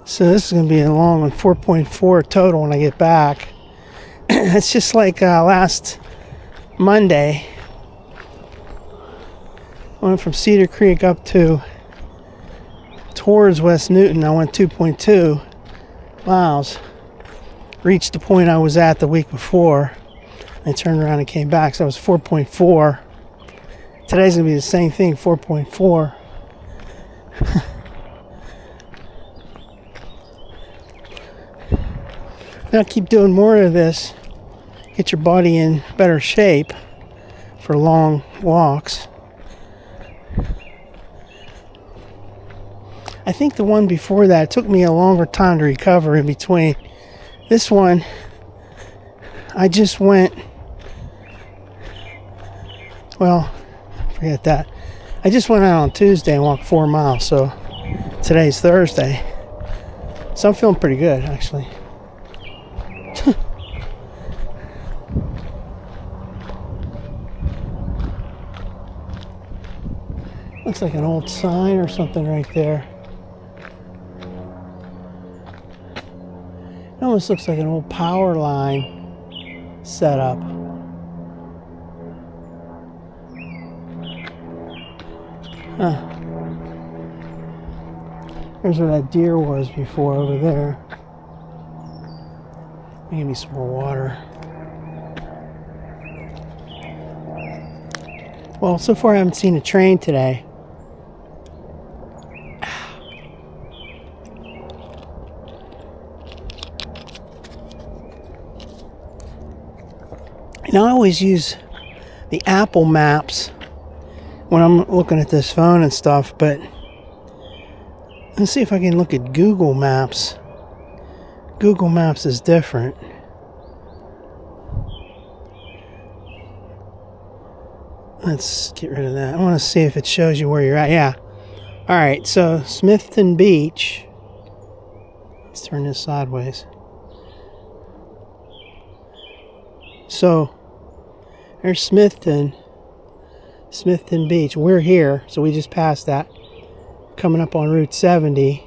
So this is going to be a long one, 4.4 total when I get back. It's just like last Monday. I went from Cedar Creek up towards West Newton. I went 2.2 miles. Reached the point I was at the week before. I turned around and came back, so I was 4.4. Today's going to be the same thing, 4.4. Now keep doing more of this. Get your body in better shape for long walks. I think the one before that took me a longer time to recover in between. This one, I just went, well, forget that. I just went out on Tuesday and walked 4 miles, so today's Thursday. So I'm feeling pretty good, actually. Looks like an old sign or something right there. It almost looks like an old power line setup. Huh. There's where that deer was before over there. Give me some more water. Well, so far I haven't seen a train today. And I always use the Apple Maps when I'm looking at this phone and stuff, but let's see if I can look at Google Maps. Google Maps is different. Let's get rid of that. I want to see if it shows you where you're at. Yeah. All right, so Smithton Beach. Let's turn this sideways. So there's Smithton Beach. We're here, so we just passed that. Coming up on Route 70.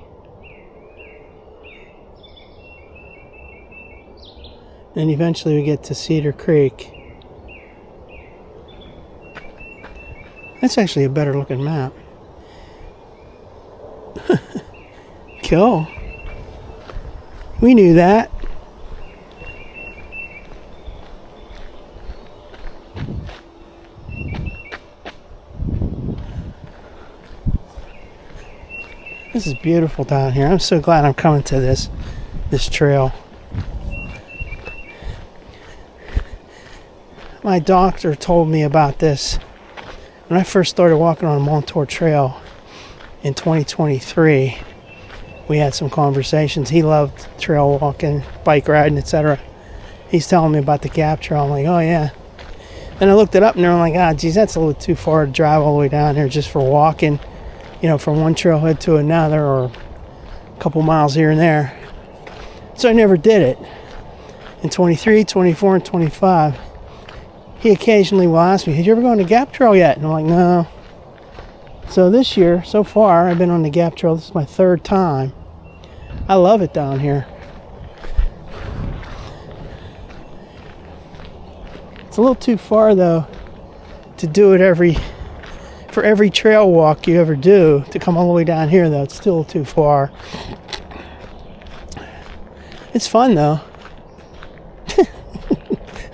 And eventually we get to Cedar Creek. That's actually a better looking map. Cool. We knew that. This is beautiful down here. I'm so glad I'm coming to this trail. My doctor told me about this when I first started walking on Montour Trail in 2023. We had some conversations. He loved trail walking, bike riding, etc. He's telling me about the Gap Trail. I'm like, oh yeah. And I looked it up and I'm like, geez, that's a little too far to drive all the way down there just for walking, from one trailhead to another, or a couple miles here and there. So I never did it. In 23, 24, and 25, he occasionally will ask me, have you ever gone to Gap Trail yet? And I'm like, no. So this year, so far, I've been on the Gap Trail. This is my third time. I love it down here. It's a little too far, though, to do it for every trail walk you ever do, to come all the way down here, though. It's still too far. It's fun, though.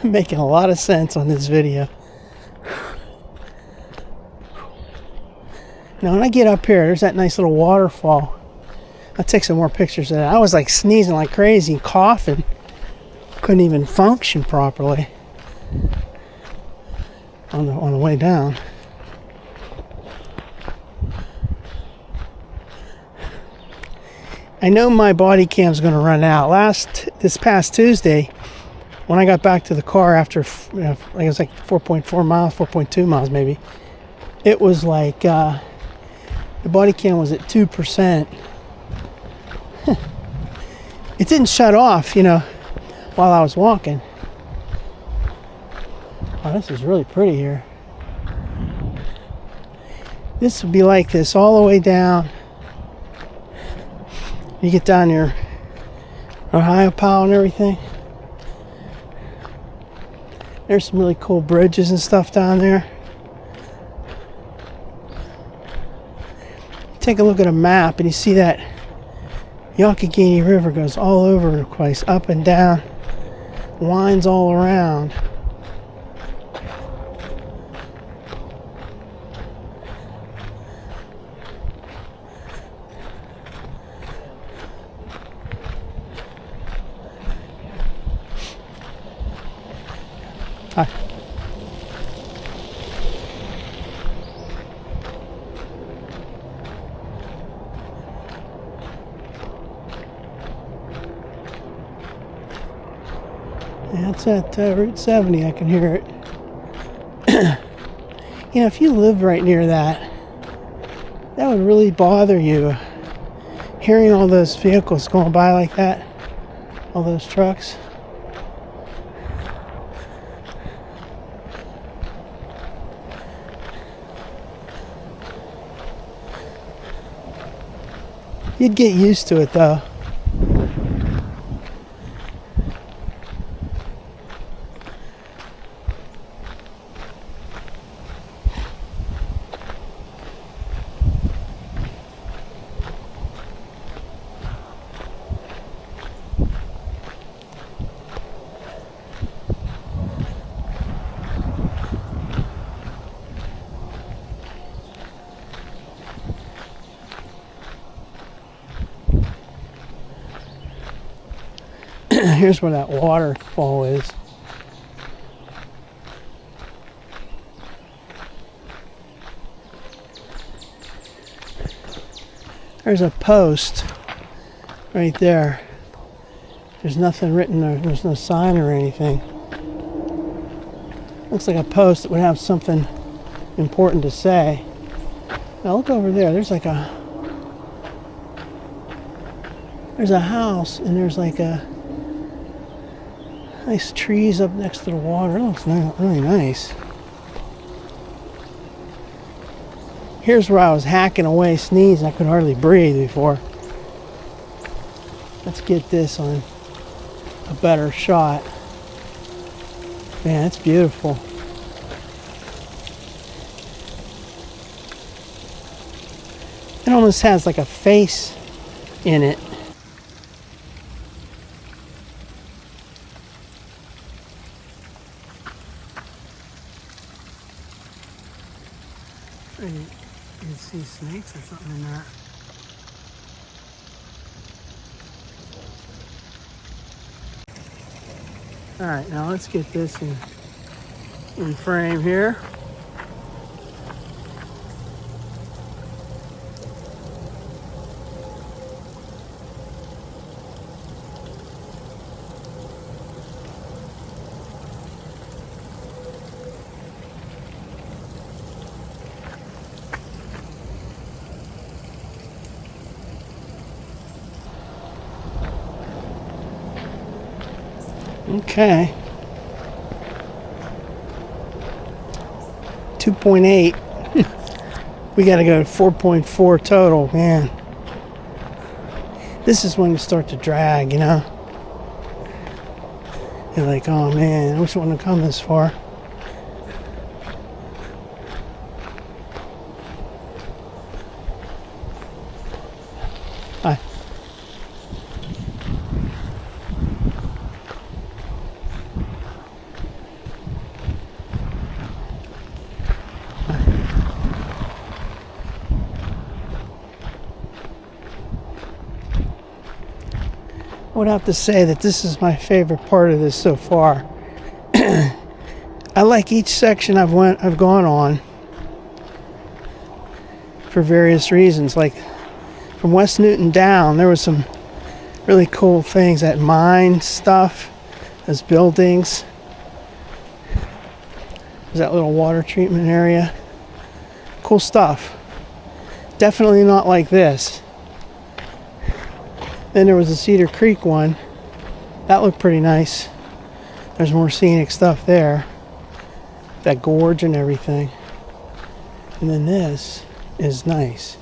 I'm making a lot of sense on this video. Now when I get up here, there's that nice little waterfall. I'll take some more pictures of that. I was like sneezing like crazy, coughing. Couldn't even function properly on the way down. I know my body cam's going to run out. This past Tuesday, when I got back to the car after, it was like 4.4 miles, 4.2 miles maybe, it was like, the body cam was at 2%. It didn't shut off, while I was walking. Oh, this is really pretty here. This would be like this all the way down. You get down your Ohio Powell and everything. There's some really cool bridges and stuff down there. Take a look at a map and you see that Youghiogheny River goes all over the place, up and down, winds all around. Hi. That's at Route 70. I can hear it. If you live right near that would really bother you. Hearing all those vehicles going by like that, all those trucks. You'd get used to it, though. Here's where that waterfall is. There's a post right there. There's nothing written there. There's no sign or anything. Looks like a post that would have something important to say. Now look over there. There's a house, and there's like a nice trees up next to the water. It looks really nice. Here's where I was hacking away, sneezing. I could hardly breathe before. Let's get this on a better shot. Man, it's beautiful. It almost has like a face in it. You can see snakes or something in that. Alright, now let's get this in frame here. Okay. 2.8. We gotta go to 4.4 total, man. This is when you start to drag, you know? You're like, oh man, I wish I wouldn't have come this far. Hi. I would have to say that this is my favorite part of this so far. I like each section I've gone on for various reasons. Like from West Newton down, there was some really cool things, that mine stuff, those buildings. There's that little water treatment area. Cool stuff. Definitely not like this. Then there was the Cedar Creek one. That looked pretty nice. There's more scenic stuff there. That gorge and everything. And then this is nice.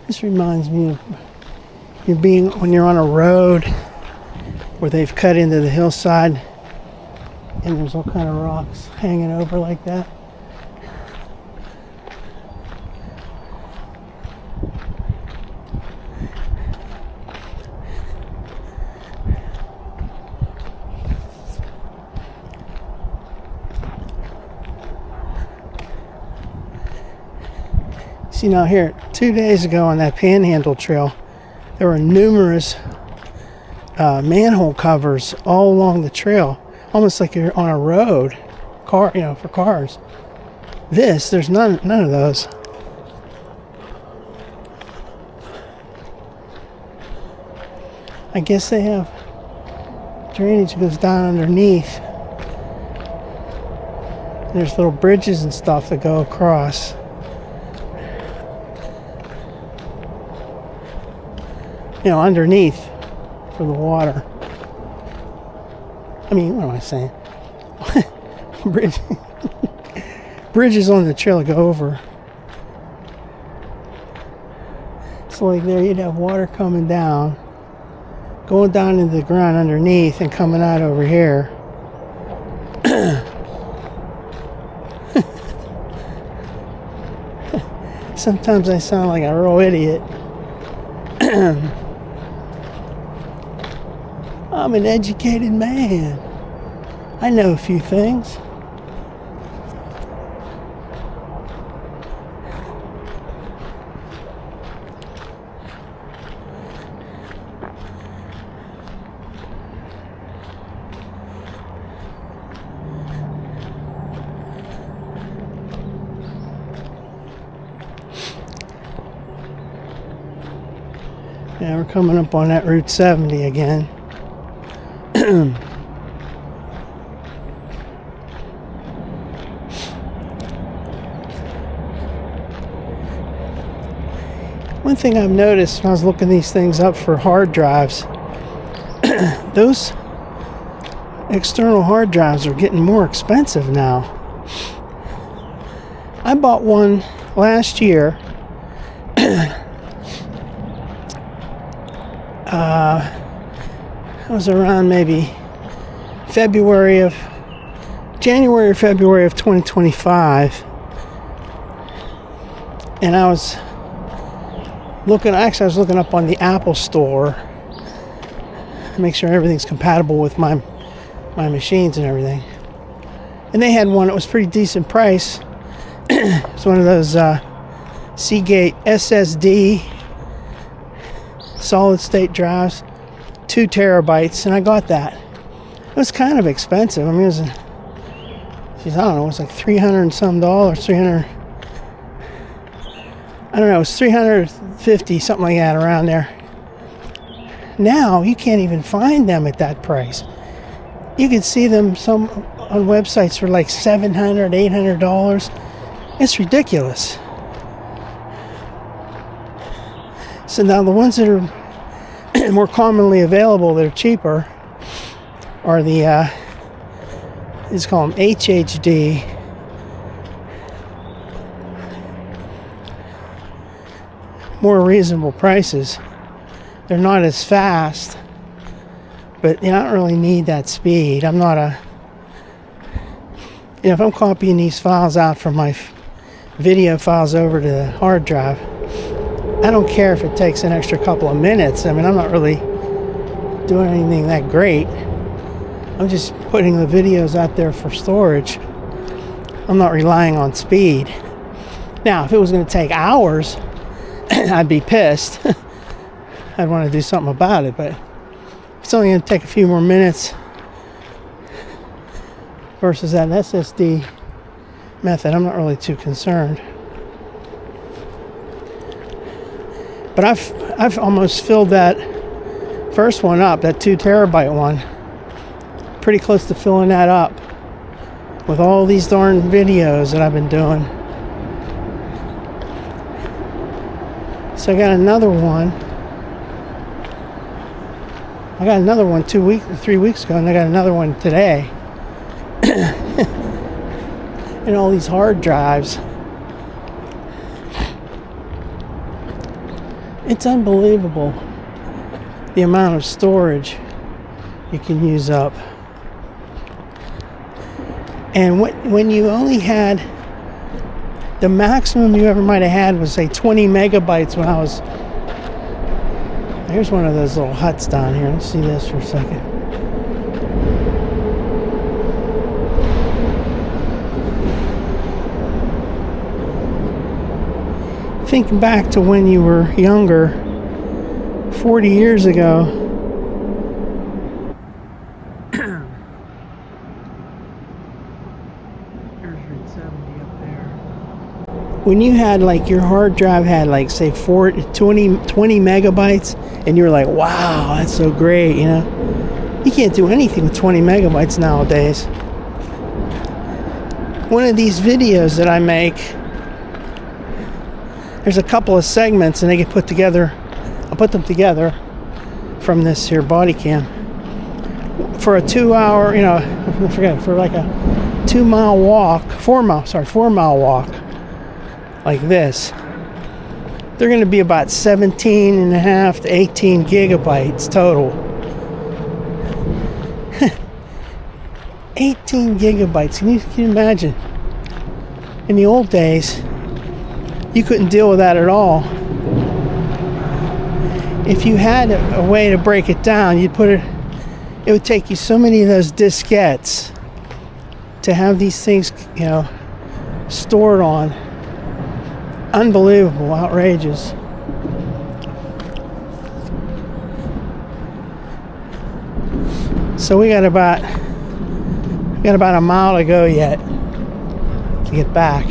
This reminds me of when you're on a road where they've cut into the hillside and there's all kind of rocks hanging over like that. See, now here, 2 days ago on that Panhandle Trail, there were numerous manhole covers all along the trail, almost like you're on a road, for cars. There's none of those. I guess they have drainage that goes down underneath. And there's little bridges and stuff that go across. Underneath for the water. I mean, what am I saying? Bridges on the trail go over. So like there you'd have water coming down going down into the ground underneath and coming out over here. Sometimes I sound like a real idiot. I'm an educated man. I know a few things. Yeah, we're coming up on that Route 70 again. One thing I've noticed when I was looking these things up for hard drives, those external hard drives are getting more expensive now. I bought one last year. It was around maybe January or February of 2025, and I was looking up on the Apple Store to make sure everything's compatible with my machines and everything, and they had one that was pretty decent price. It's one of those Seagate SSD solid state drives, 2 terabytes, and I got that. It was kind of expensive. I mean, it was like $300 and some dollars, it was $350, something like that, around there. Now you can't even find them at that price. You can see them some on websites for like $700, $800. It's ridiculous. So now the ones that are more commonly available that are cheaper are the let's call them HHD. More reasonable prices. They're not as fast, but I don't really need that speed. I'm not if I'm copying these files out from my video files over to the hard drive, I don't care if it takes an extra couple of minutes. I mean, I'm not really doing anything that great. I'm just putting the videos out there for storage. I'm not relying on speed. Now, if it was going to take hours, I'd be pissed. I'd want to do something about it, but if it's only going to take a few more minutes versus that SSD method, I'm not really too concerned. But I've almost filled that first one up, that 2 terabyte one. Pretty close to filling that up with all these darn videos that I've been doing. So I got another one. I got another one 3 weeks ago, and I got another one today. And all these hard drives. It's unbelievable the amount of storage you can use up. And when you only had, the maximum you ever might have had was say 20 megabytes when I was, here's one of those little huts down here. Let's see this for a second. Think back to when you were younger, 40 years ago. There's Route 70 up there. When you had like your hard drive had like say 20 megabytes, and you were like, wow, that's so great, you know. You can't do anything with 20 megabytes nowadays. One of these videos that I make, there's a couple of segments and they get put together. I'll put them together from this here body cam for a 2 hour, for like a 2 mile walk, 4 mile walk like this. They're going to be about 17.5 to 18 gigabytes total. 18 gigabytes. Can you imagine? In the old days, you couldn't deal with that at all. If you had a way to break it down, you'd put it would take you so many of those diskettes to have these things, stored on. Unbelievable, outrageous. So we got about a mile to go yet to get back.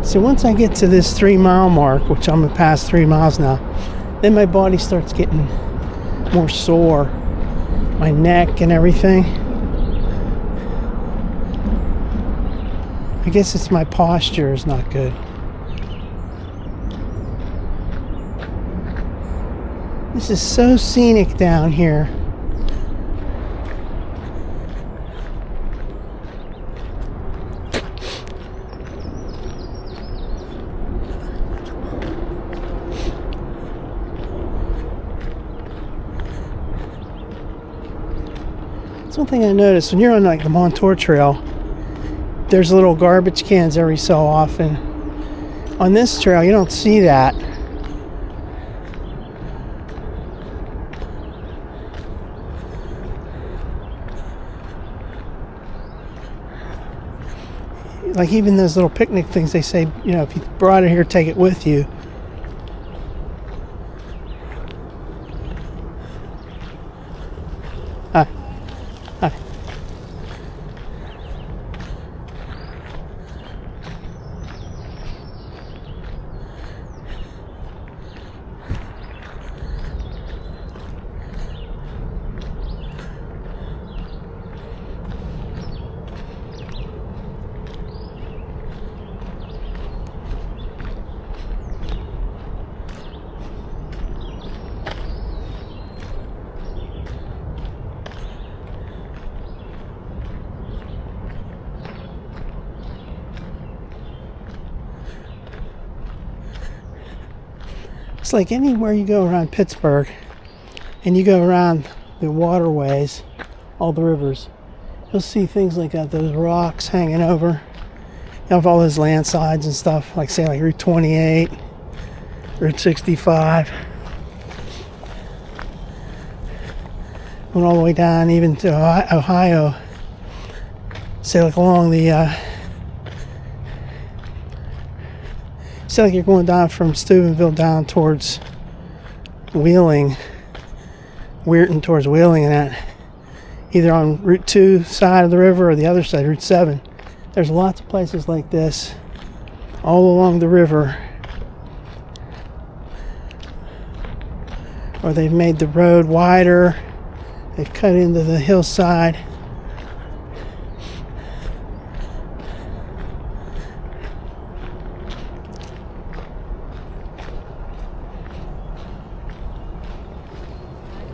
So once I get to this 3 mile mark, which I'm past 3 miles now, then my body starts getting more sore. My neck and everything. I guess it's my posture is not good. This is so scenic down here. That's one thing I noticed when you're on like the Montour Trail. There's little garbage cans every so often. On this trail, you don't see that. Like even those little picnic things, they say, if you brought it here, take it with you. Hi. Hi. It's like anywhere you go around Pittsburgh and you go around the waterways, all the rivers, you'll see things like that, those rocks hanging over. You have all those landslides and stuff, like say like Route 28, Route 65. Went all the way down even to Ohio. Say like along the like you're going down from Steubenville down towards Wheeling, Weirton towards Wheeling, and that either on Route 2 side of the river or the other side, Route 7. There's lots of places like this all along the river where they've made the road wider, they've cut into the hillside.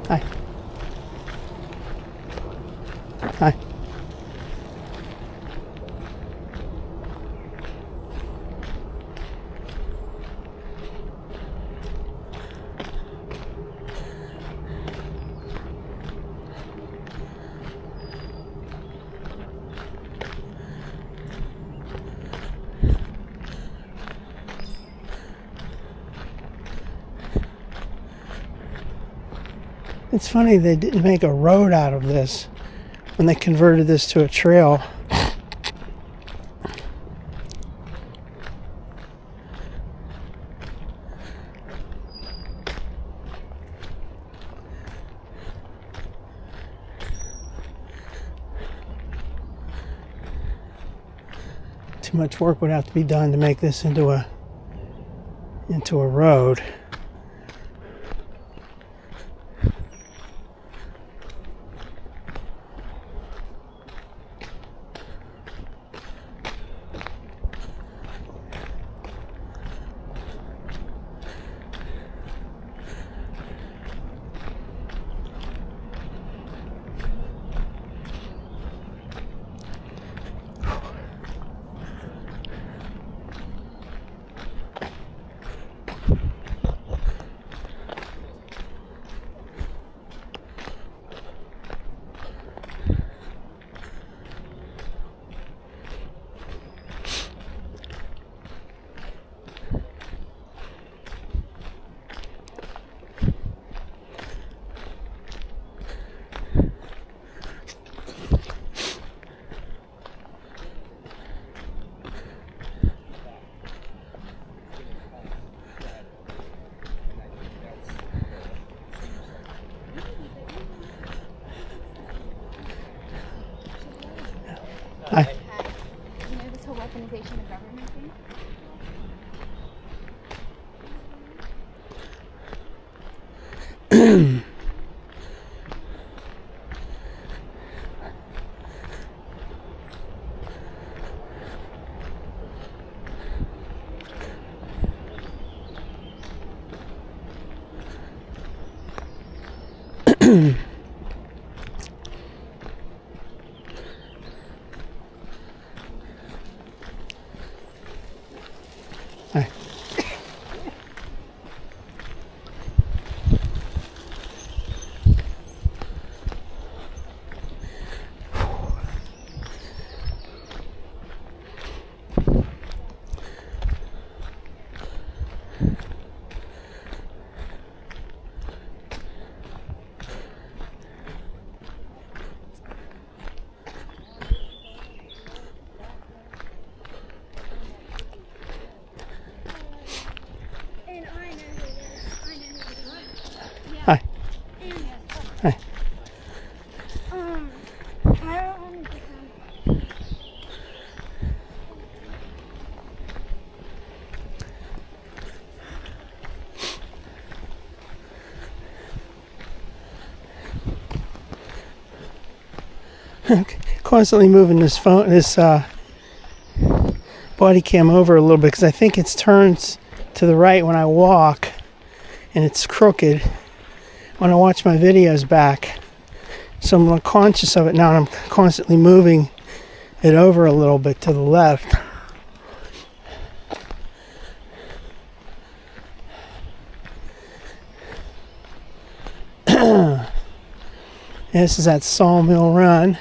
Hi. Hi. It's funny they didn't make a road out of this when they converted this to a trail. Too much work would have to be done to make this into a road. Hi. Hi. You know this whole weaponization of government thing? Hi. Hi. Hi. Constantly moving this body cam over a little bit because I think it turns to the right when I walk, and it's crooked when I watch my videos back. So I'm conscious of it now, and I'm constantly moving it over a little bit to the left. This is at Sawmill Run.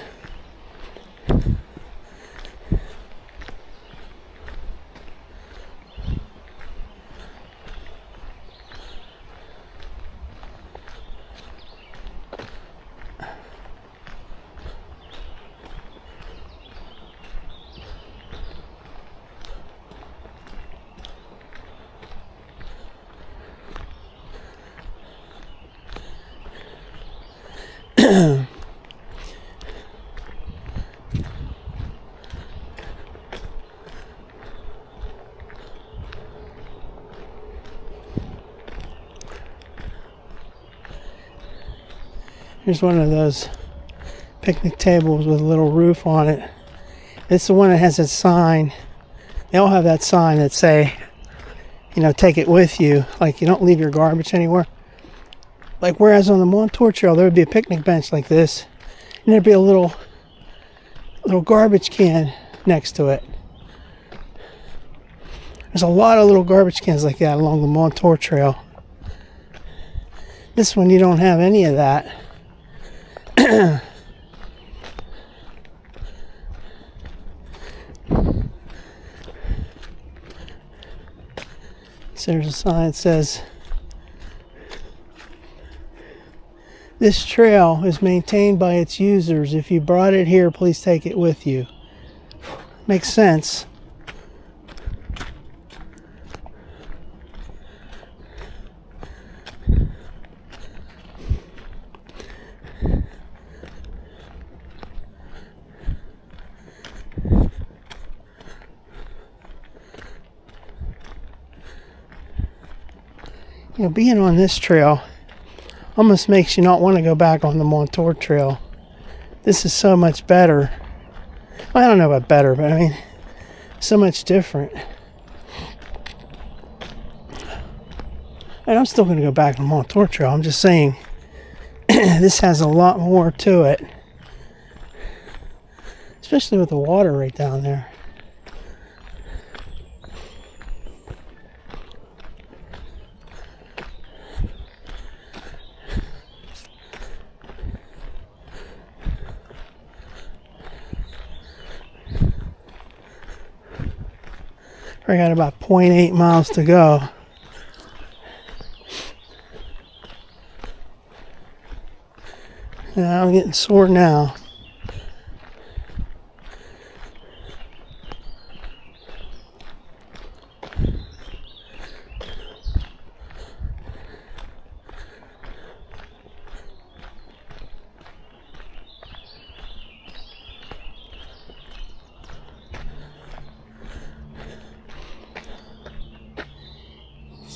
Here's one of those picnic tables with a little roof on it. It's the one that has that sign. They all have that sign that say, you know, take it with you. Like, you don't leave your garbage anywhere. Like, whereas on the Montour Trail, there would be a picnic bench like this, and there'd be a little garbage can next to it. There's a lot of little garbage cans like that along the Montour Trail. This one, you don't have any of that. So there's a sign that says, this trail is maintained by its users. If you brought it here, please take it with you. Makes sense. You know, being on this trail almost makes you not want to go back on the Montour Trail. This is so much better. Well, I don't know about better, but I mean, so much different. And I'm still going to go back on the Montour Trail. I'm just saying, this has a lot more to it. Especially with the water right down there. I got about 0.8 miles to go. Yeah, I'm getting sore now.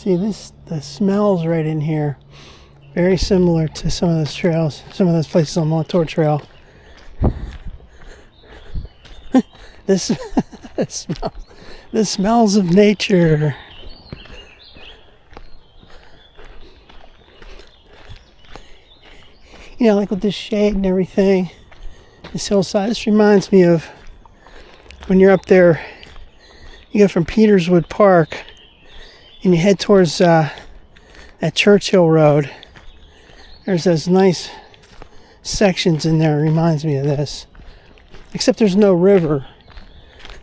See this, the smells right in here, very similar to some of those trails, some of those places on Montour Trail. This the smells of nature. You know, like with this shade and everything, this hillside. This reminds me of when you're up there, you go from Peterswood Park and you head towards that Churchill Road. There's those nice sections in there. It reminds me of this. Except there's no river.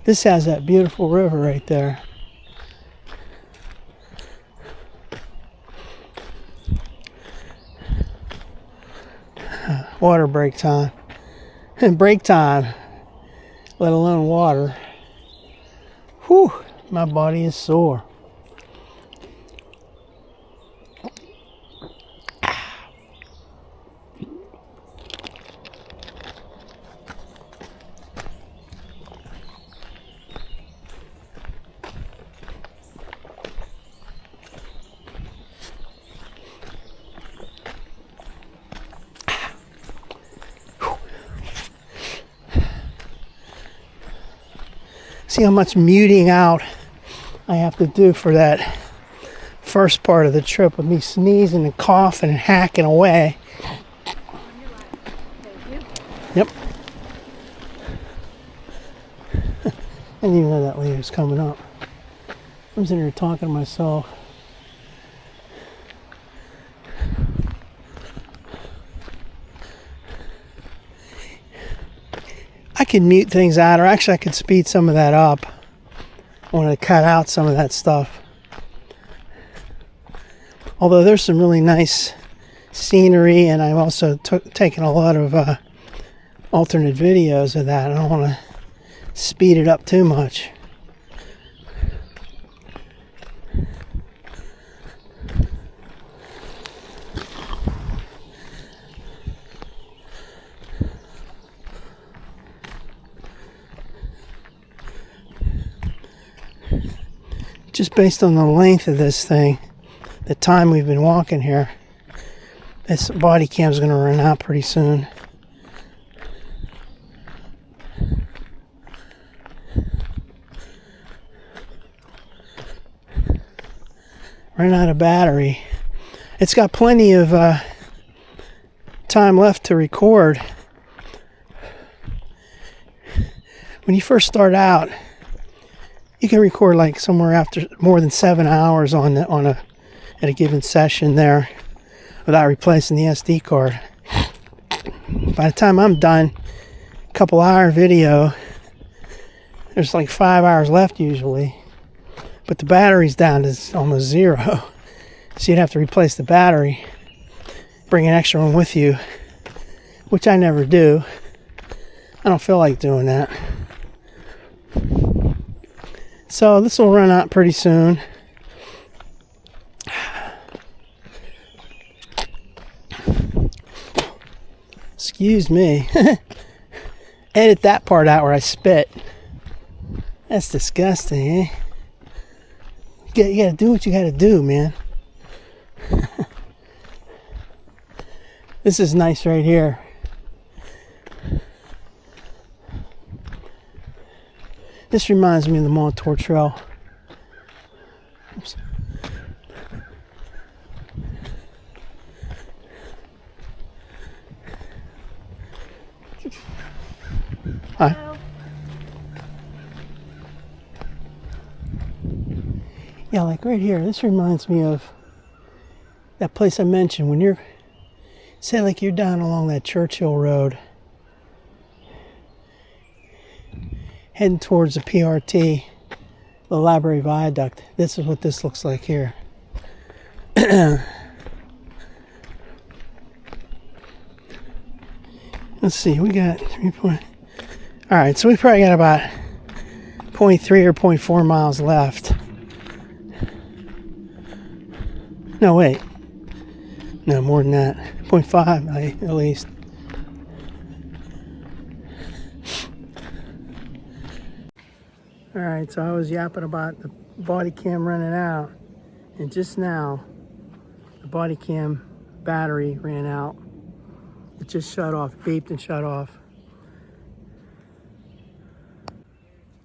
This has that beautiful river right there. Water break time. And break time, let alone water. Whew, my body is sore. See how much muting out I have to do for that first part of the trip with me sneezing and coughing and hacking away. Yep. I didn't even know that lady was coming up. I was in here talking to myself. I could mute things out, or actually I could speed some of that up. I want to cut out some of that stuff. Although there's some really nice scenery, and I've also taken a lot of alternate videos of that. I don't want to speed it up too much. Just based on the length of this thing, the time we've been walking here, this body cam is going to run out pretty soon. Run out of battery. It's got plenty of time left to record. When you first start out, you can record like somewhere after more than 7 hours at a given session there without replacing the SD card. By the time I'm done, a couple hour video, there's like 5 hours left usually, but the battery's down to almost zero. So you'd have to replace the battery, bring an extra one with you, which I never do. I don't feel like doing that. So this will run out pretty soon. Excuse me. Edit that part out where I spit. That's disgusting, eh? You gotta do what you gotta do, man. This is nice right here. This reminds me of the Montour Trail. Oops. Hi. Hello. Yeah, like right here. This reminds me of that place I mentioned when you're, say like you're down along that Churchill Road, heading towards the PRT, the Library Viaduct. This is what this looks like here. Let's see, we got 3 point. All right, so we probably got about 0.3 or 0.4 miles left. No, wait. No, more than that. 0.5 at least. Alright, so I was yapping about the body cam running out. And just now, the body cam battery ran out. It just shut off, beeped and shut off.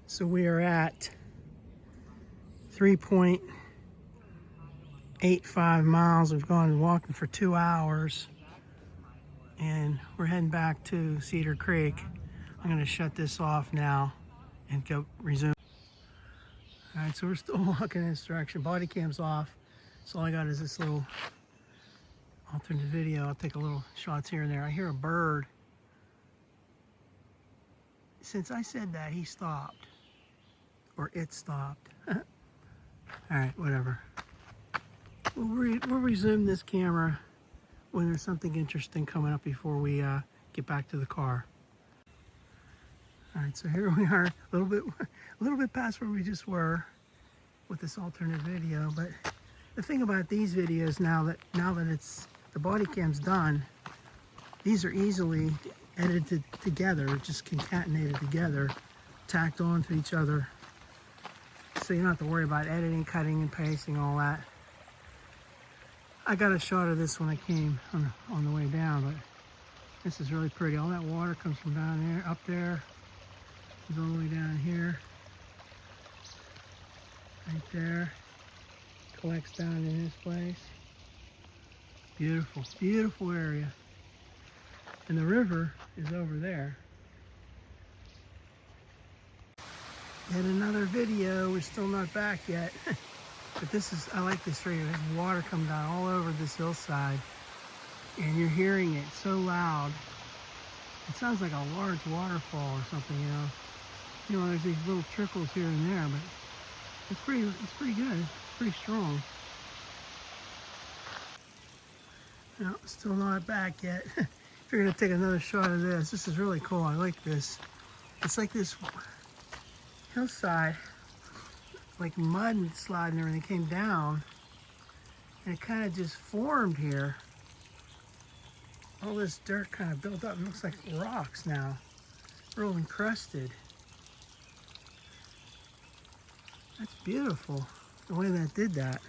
So we are at 3.85 miles. We've gone walking for 2 hours. And we're heading back to Cedar Creek. I'm gonna shut this off now and go resume. All right, so we're still walking in this direction. Body cam's off. So all I got is this little alternate video. I'll take a little shots here and there. I hear a bird. Since I said that, he stopped. Or it stopped. All right, whatever. We'll resume this camera when there's something interesting coming up before we get back to the car. All right, so here we are, a little bit past where we just were with this alternate video. But the thing about these videos now that it's the body cam's done, these are easily edited together, just concatenated together, tacked on to each other. So you don't have to worry about editing, cutting, and pasting, all that. I got a shot of this when I came on the way down, but this is really pretty. All that water comes from down there, up there, goes all the way down here, right there, collects down in this place. Beautiful, beautiful area. And the river is over there. Yet another video. We're still not back yet. But this is, I like this right here. There's water coming down all over this hillside. And you're hearing it so loud. It sounds like a large waterfall or something, you know. You know, there's these little trickles here and there, but it's pretty good. It's pretty strong. No, still not back yet. We're gonna take another shot of this. This is really cool. I like this. It's like this hillside, like mud and slide and everything came down, and it kind of just formed here. All this dirt kind of built up. It looks like rocks now, real encrusted. That's beautiful, the way that did that.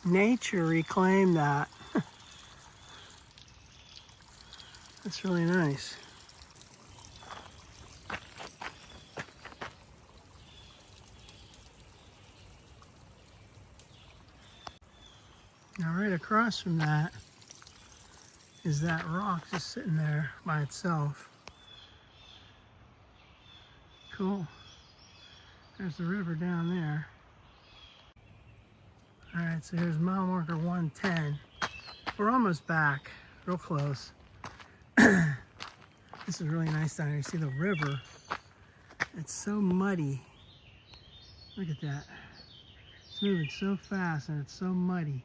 Nature reclaimed that. That's really nice. Now right across from that is that rock just sitting there by itself. Cool. There's the river down there. Alright, so here's mile marker 110. We're almost back, real close. This is really nice down here. You see the river. It's so muddy. Look at that. It's moving so fast and it's so muddy.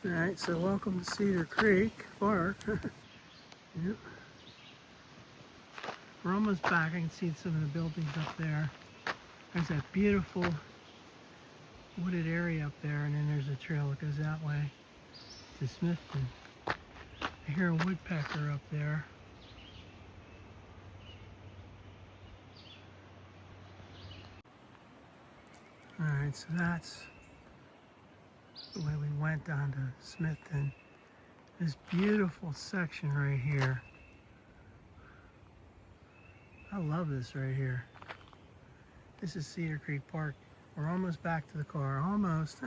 Alright, so welcome to Cedar Creek Park. Yep. We're almost back. I can see some of the buildings up there. There's that beautiful wooded area up there, and then there's a trail that goes that way to Smithton. I hear a woodpecker up there. Alright, so that's the way we went down to Smithton. This beautiful section right here. I love this right here. This is Cedar Creek Park. We're almost back to the car, almost.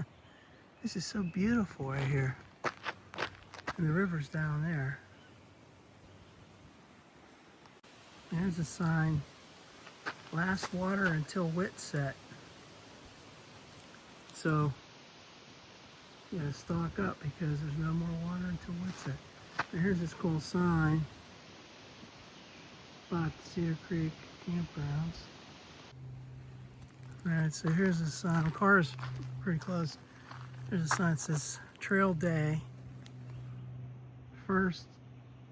This is so beautiful right here. And the river's down there. There's a sign, last water until wet set. So, you gotta stock up because there's no more water until wet set. And here's this cool sign about the Cedar Creek campgrounds. Alright, so here's a sign. The car's pretty close. There's a sign that says Trail Day,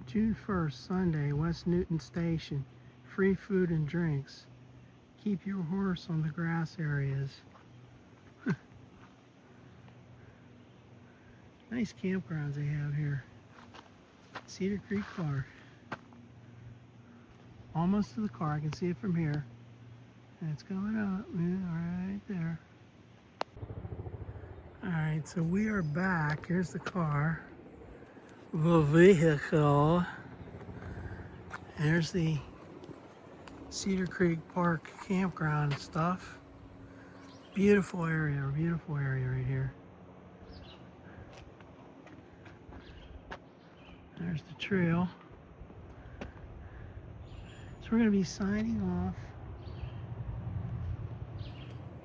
June 1st, Sunday, West Newton Station. Free food and drinks. Keep your horse on the grass areas. Nice campgrounds they have here. Cedar Creek Park. almost to the car. I can see it from here. And it's coming up, yeah, right there. All right, so we are back. Here's the car. The vehicle. There's the Cedar Creek Park campground and stuff. Beautiful area right here. There's the trail. So we're going to be signing off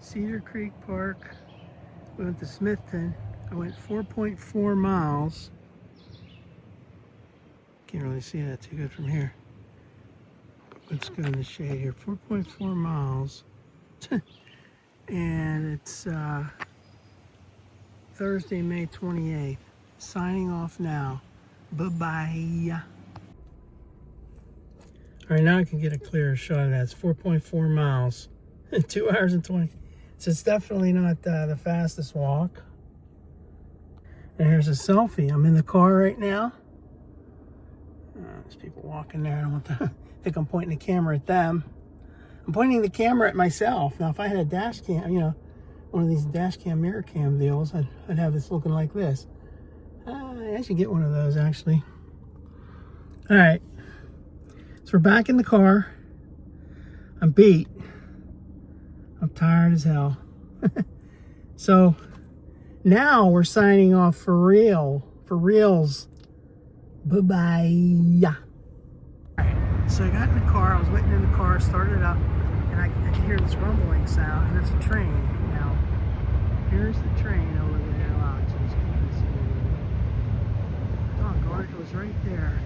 Cedar Creek Park. We went to Smithton. I went 4.4 miles. Can't really see that too good from here. Let's go in the shade here. 4.4 miles. And it's Thursday, May 28th. Signing off now. Bye-bye. All right, now I can get a clearer shot of that. It's 4.4 miles. 2 hours and 20. So it's definitely not the fastest walk. And here's a selfie. I'm in the car right now. There's people walking there. I don't want to. I think I'm pointing the camera at them. I'm pointing the camera at myself. Now, if I had a dash cam, you know, one of these dash cam mirror cam deals, I'd have this looking like this. I should get one of those, actually. All right. So we're back in the car. I'm beat. I'm tired as hell. So now we're signing off for real. For reals. Bye-bye. So I got in the car. I was waiting in the car, started up, and I could hear this rumbling sound, and it's a train. Now, here's the train over there. Wow, geez, can't see it. Doggone it, it was right there.